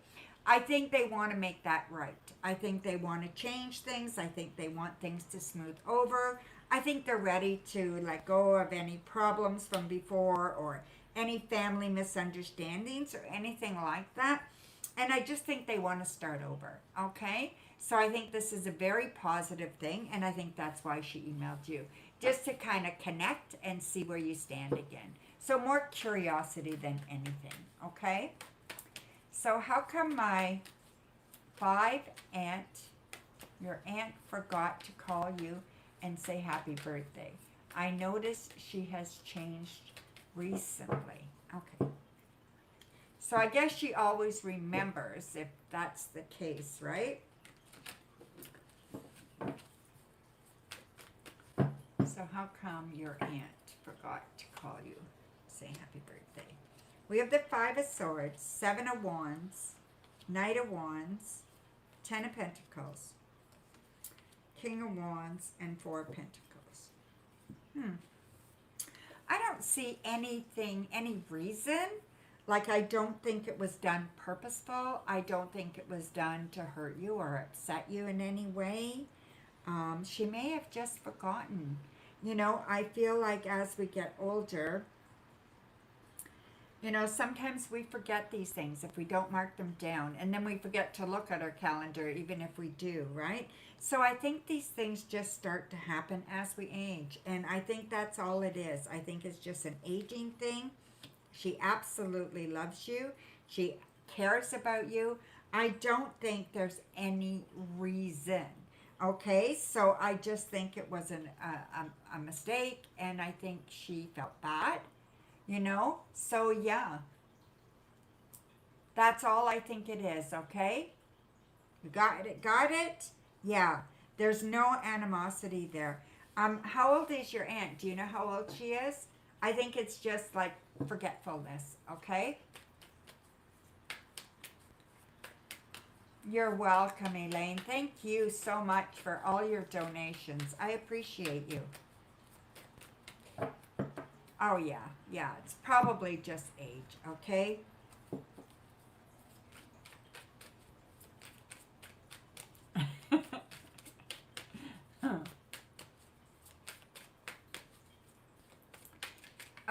[SPEAKER 1] I think they want to make that right. I think they want to change things. I think they want things to smooth over. I think they're ready to let go of any problems from before or any family misunderstandings or anything like that. And I just think they want to start over, okay? So I think this is a very positive thing, and I think that's why she emailed you, just to kind of connect and see where you stand again. So more curiosity than anything, okay? So how come my 5 aunt, your aunt forgot to call you and say happy birthday? I noticed she has changed recently. Okay. So I guess she always remembers if that's the case, right? So how come your aunt forgot to call you saying happy birthday? We have the 5 of Swords, 7 of Wands, Knight of Wands, 10 of Pentacles, King of Wands, and 4 of Pentacles. I don't see anything, any reason. Like, I don't think it was done purposeful. I don't think it was done to hurt you or upset you in any way. She may have just forgotten. You know, I feel like as we get older, you know, sometimes we forget these things if we don't mark them down. And then we forget to look at our calendar, even if we do, right? So I think these things just start to happen as we age. And I think that's all it is. I think it's just an aging thing. She absolutely loves you. She cares about you. I don't think there's any reason. Okay, so I just think it was a mistake. And I think she felt bad. You know, so yeah, that's all I think it is, okay? You got it? Yeah, there's no animosity there. How old is your aunt? Do you know how old she is? I think it's just like forgetfulness, okay? You're welcome, Elaine. Thank you so much for all your donations. I appreciate you. Oh, yeah. Yeah, it's probably just age, okay?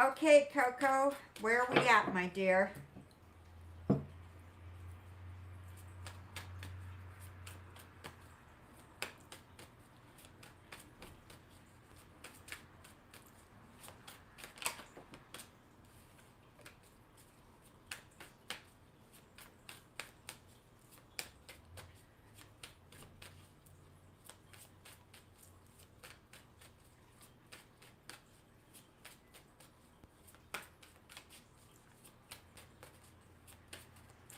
[SPEAKER 1] Okay, Coco, where are we at, my dear?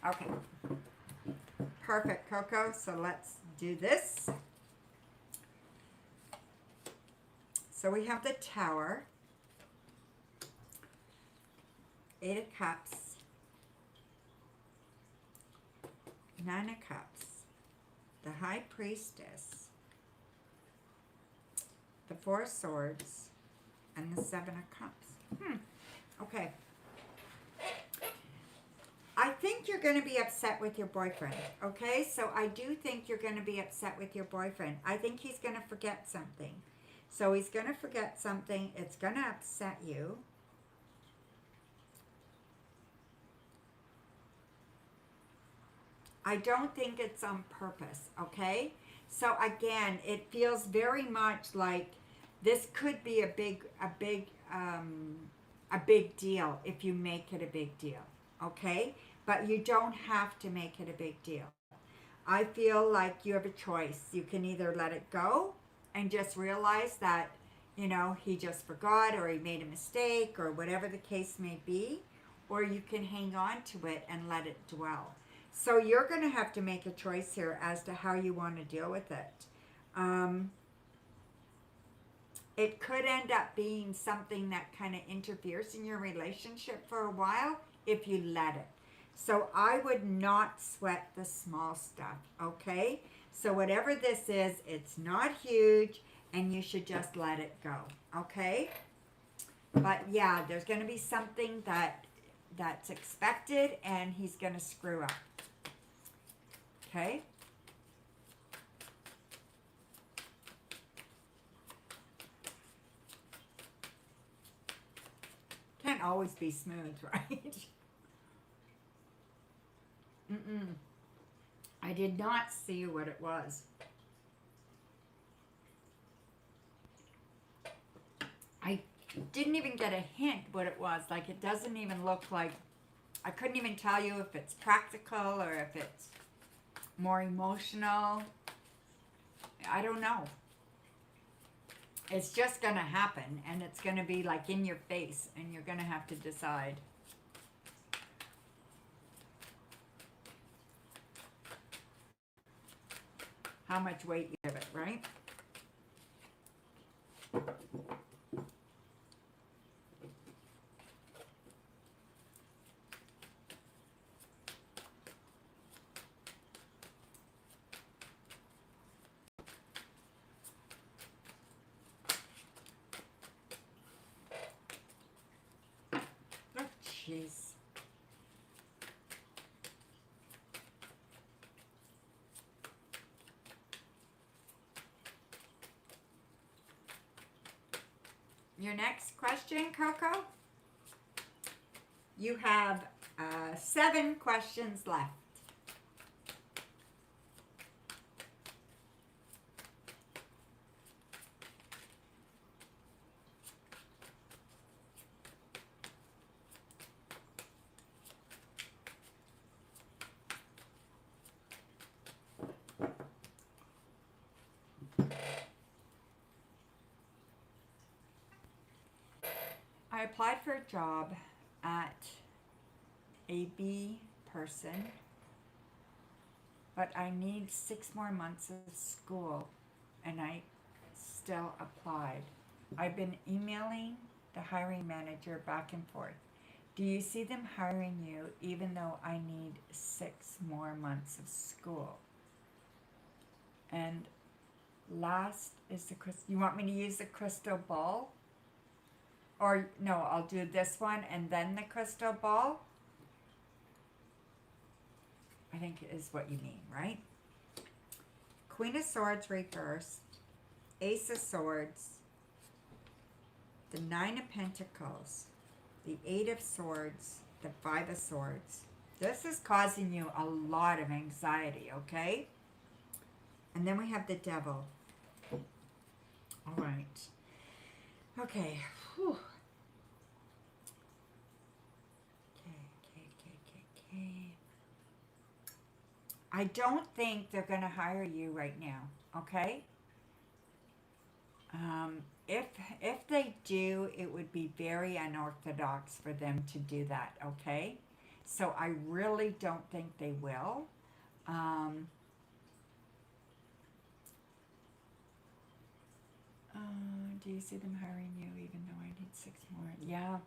[SPEAKER 1] Okay, perfect, Coco. So let's do this. So we have the Tower, 8 of Cups, 9 of Cups, the High Priestess, the 4 of Swords, and the 7 of Cups. Okay. I think you're going to be upset with your boyfriend, okay? So I do think you're going to be upset with your boyfriend. I think he's going to forget something. So he's going to forget something. It's going to upset you. I don't think it's on purpose, okay? So again, it feels very much like this could be a big deal if you make it a big deal, okay? But you don't have to make it a big deal. I feel like you have a choice. You can either let it go and just realize that, you know, he just forgot or he made a mistake or whatever the case may be, or you can hang on to it and let it dwell. So you're going to have to make a choice here as to how you want to deal with it. It could end up being something that kind of interferes in your relationship for a while if you let it. So I would not sweat the small stuff, okay? So whatever this is, it's not huge and you should just let it go, okay? But yeah, there's going to be something that's expected and he's going to screw up, okay? Can't always be smooth, right? Mm-mm. I did not see what it was. I didn't even get a hint what it was. Like, it doesn't even look like, I couldn't even tell you if it's practical or if it's more emotional. I don't know. It's just going to happen and it's going to be like in your face and you're going to have to decide. How much weight you give it, right? Oh, jeez. Your next question, Coco? You have 7 questions left. I applied for a job at a B person, but I need 6 more months of school and I still applied. I've been emailing the hiring manager back and forth. Do you see them hiring you even though I need 6 more months of school? And last is the crystal. You want me to use the crystal ball? Or no, I'll do this one and then the crystal ball. I think is what you mean, right? Queen of Swords reversed, Ace of Swords, the Nine of Pentacles, the Eight of Swords, the Five of Swords. This is causing you a lot of anxiety, okay? And then we have the Devil. All right. Okay. Whew. Okay. I don't think they're going to hire you right now, okay? If they do, it would be very unorthodox for them to do that, okay? So I really don't think they will. Do you see them hiring you even though I need 6 more? Yeah.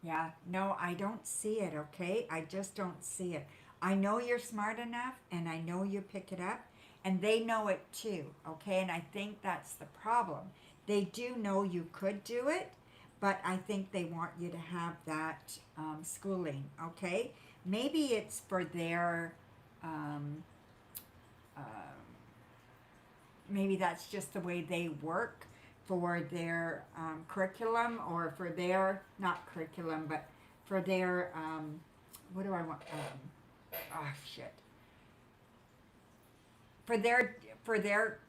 [SPEAKER 1] Yeah. No, I don't see it, okay? I just don't see it. I know you're smart enough, and I know you pick it up, and they know it too, okay? And I think that's the problem. They do know you could do it, but I think they want you to have that schooling, okay? Maybe it's for their, maybe that's just the way they work for their curriculum, or for their, not curriculum, but for their, what do I want? For their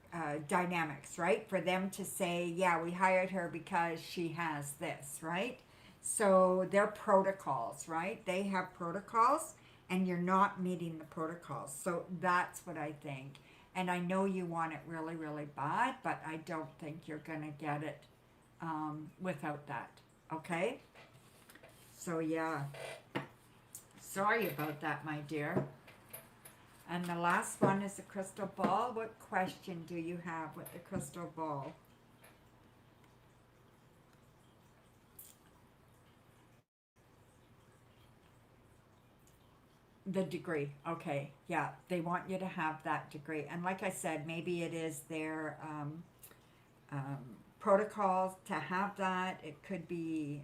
[SPEAKER 1] dynamics, right? For them to say, yeah, we hired her because she has this, right? So their protocols, right? They have protocols, and you're not meeting the protocols. So that's what I think. And I know you want it really, really bad, but I don't think you're going to get it without that, okay? So yeah, sorry about that, my dear. And the last one is the crystal ball. What question do you have with the crystal ball? The degree. Okay. Yeah. They want you to have that degree. And like I said, maybe it is their protocols to have that. It could be,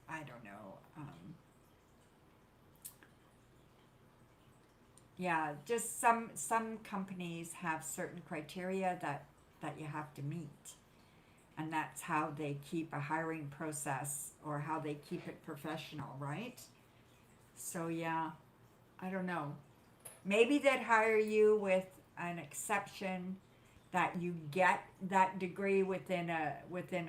[SPEAKER 1] I don't know. Yeah, just some companies have certain criteria that you have to meet, and that's how they keep a hiring process, or how they keep it professional, right? So yeah, I don't know. Maybe they'd hire you with an exception that you get that degree within a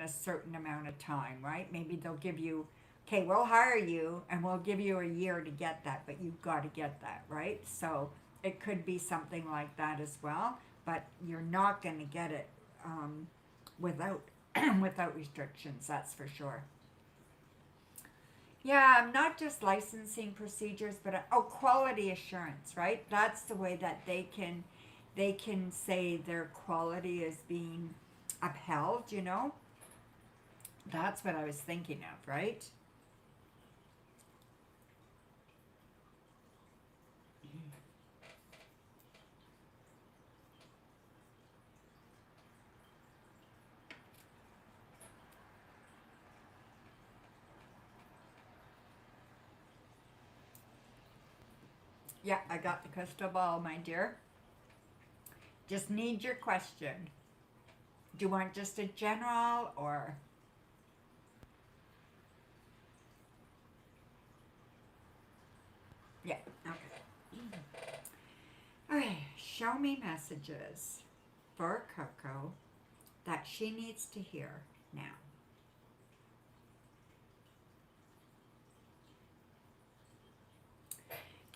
[SPEAKER 1] certain amount of time, right? Maybe they'll give you, okay, we'll hire you and we'll give you a year to get that, but you've got to get that, right? So it could be something like that as well, but you're not going to get it without without restrictions, that's for sure. Yeah, not just licensing procedures, but quality assurance, right? That's the way that they can say their quality is being upheld, you know? That's what I was thinking of, right? Yeah, I got the crystal ball, my dear. Just need your question. Do you want just a general, or? Yeah, okay. Okay, show me messages for Coco that she needs to hear now.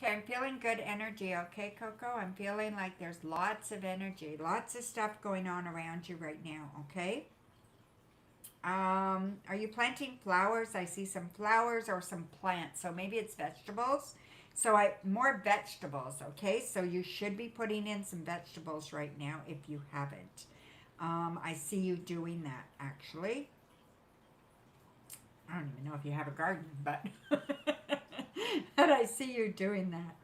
[SPEAKER 1] Okay, I'm feeling good energy, okay, Coco? I'm feeling like there's lots of energy, lots of stuff going on around you right now, okay? Are you planting flowers? I see some flowers or some plants, so maybe it's vegetables. So more vegetables, okay? So you should be putting in some vegetables right now if you haven't. I see you doing that, actually. I don't even know if you have a garden, but but I see you doing that.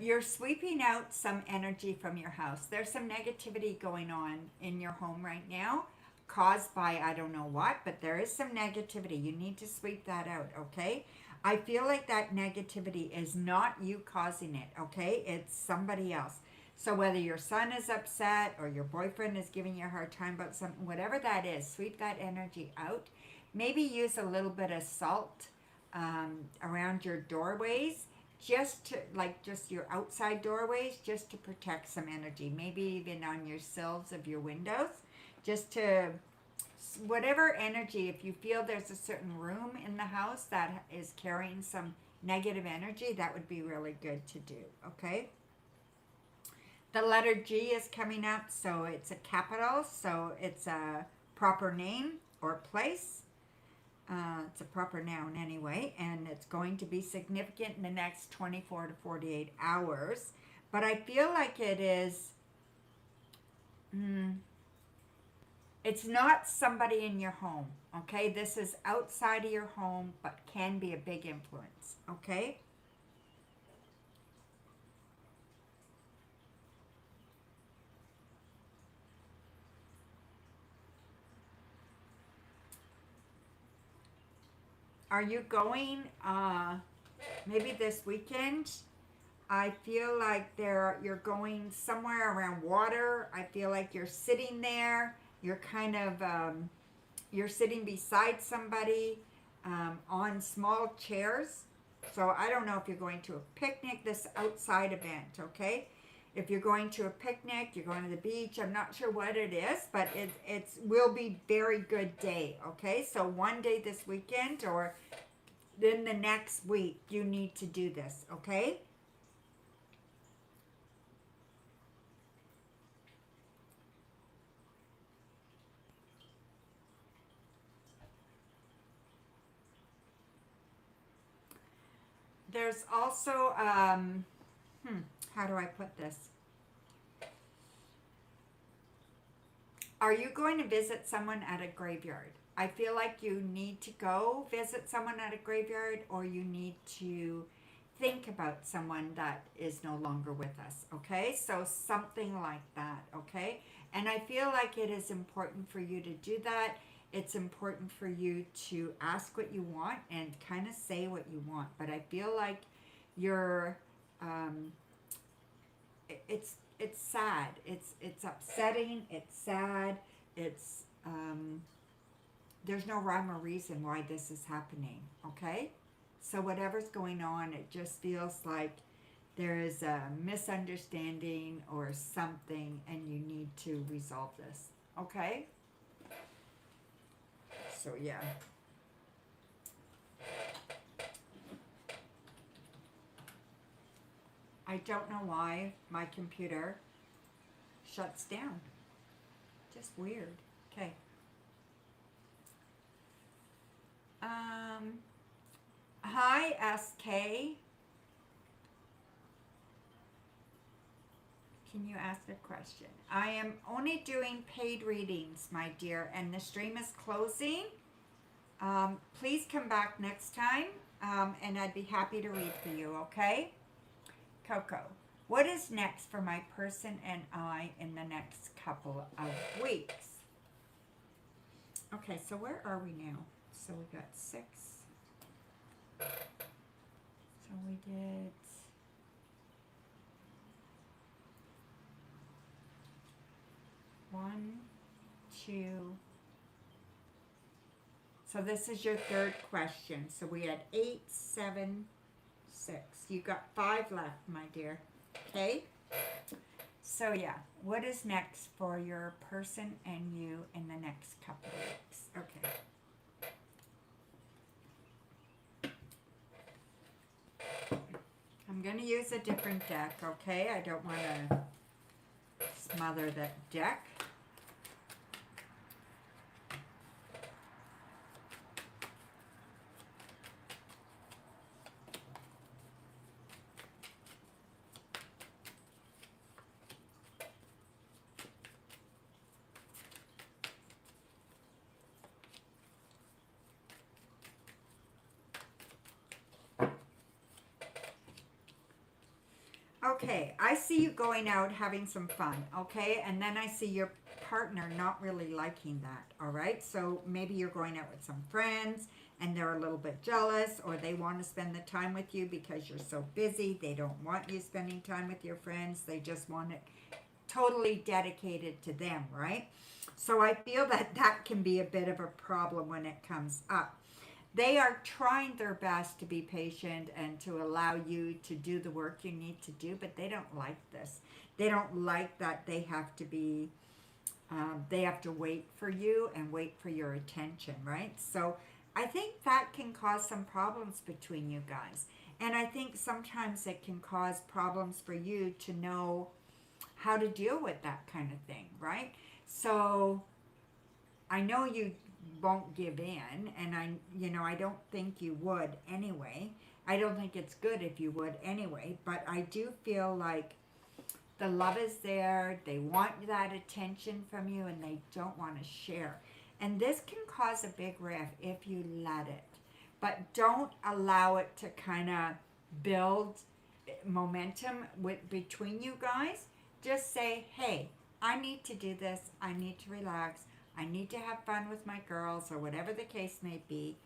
[SPEAKER 1] You're sweeping out some energy from your house. There's some negativity going on in your home right now, caused by I don't know what, but there is some negativity. You need to sweep that out, okay? I feel like that negativity is not you causing it, okay? It's somebody else. So whether your son is upset or your boyfriend is giving you a hard time about something, whatever that is, sweep that energy out. Maybe use a little bit of salt around your doorways, just to, like, just your outside doorways, just to protect some energy. Maybe even on your sills of your windows, just to, whatever energy, if you feel there's a certain room in the house that is carrying some negative energy, that would be really good to do, okay? The letter G is coming up, so it's a capital, so it's a proper name or place. It's a proper noun anyway, and it's going to be significant in the next 24 to 48 hours. But I feel like it is, it's not somebody in your home, okay? This is outside of your home, but can be a big influence, okay? Are you going, maybe this weekend? I feel like you're going somewhere around water. I feel like you're sitting there. You're kind of, you're sitting beside somebody on small chairs. So I don't know if you're going to a picnic, this outside event, okay? If you're going to a picnic, you're going to the beach, I'm not sure what it is, but it will be very good day, okay? So one day this weekend or then the next week, you need to do this, okay? There's also, how do I put this? Are you going to visit someone at a graveyard? I feel like you need to go visit someone at a graveyard, or you need to think about someone that is no longer with us, okay? So something like that, okay? And I feel like it is important for you to do that. It's important for you to ask what you want and kind of say what you want. But I feel like you're, it's sad. It's upsetting. It's sad. It's, there's no rhyme or reason why this is happening, okay? So whatever's going on, it just feels like there is a misunderstanding or something, and you need to resolve this, okay? So yeah. I don't know why my computer shuts down. Just weird. Okay. Hi, SK. Can you ask a question? I am only doing paid readings, my dear, and the stream is closing. Please come back next time, and I'd be happy to read for you, okay? Coco, what is next for my person and I in the next couple of weeks? Okay, so where are we now? So we got 6. So we did 1, 2. So this is your third question. So we had 8, 7, 6. You got 5 left, my dear. Okay? So yeah, what is next for your person and you in the next couple of weeks? Okay. I'm going to use a different deck, okay? I don't want to smother that deck. Okay, I see you going out having some fun, okay? And then I see your partner not really liking that, all right? So maybe you're going out with some friends and they're a little bit jealous, or they want to spend the time with you because you're so busy. They don't want you spending time with your friends. They just want it totally dedicated to them, right? So I feel that that can be a bit of a problem when it comes up. They are trying their best to be patient and to allow you to do the work you need to do, but they don't like this. They don't like that they have to be, they have to wait for you and wait for your attention, right? So I think that can cause some problems between you guys. And I think sometimes it can cause problems for you to know how to deal with that kind of thing, right? So I know you won't give in, and I don't think you would anyway. I don't think it's good if you would anyway, but I do feel like the love is there. They want that attention from you, and they don't want to share. And this can cause a big rift if you let it. But don't allow it to kind of build momentum between you guys. Just say, hey, I need to do this. I need to relax. I need to have fun with my girls, or whatever the case may be.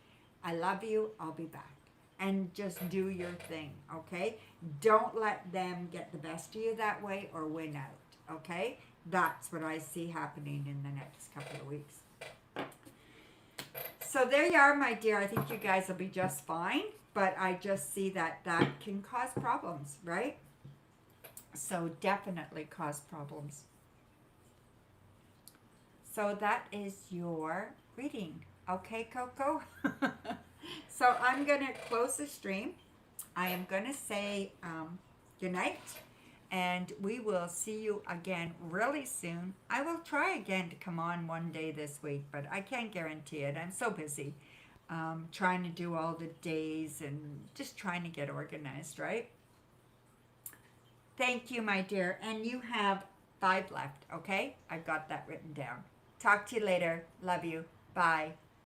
[SPEAKER 1] I love you. I'll be back. And just do your thing, okay? Don't let them get the best of you that way or win out, okay? That's what I see happening in the next couple of weeks. So there you are, my dear. I think you guys will be just fine, but I just see that that can cause problems, right? So definitely cause problems. So that is your reading. Okay, Coco? So I'm going to close the stream. I am going to say good night, and we will see you again really soon. I will try again to come on one day this week, but I can't guarantee it. I'm so busy trying to do all the days and just trying to get organized, right? Thank you, my dear. And you have 5 left, okay? I've got that written down. Talk to you later. Love you. Bye.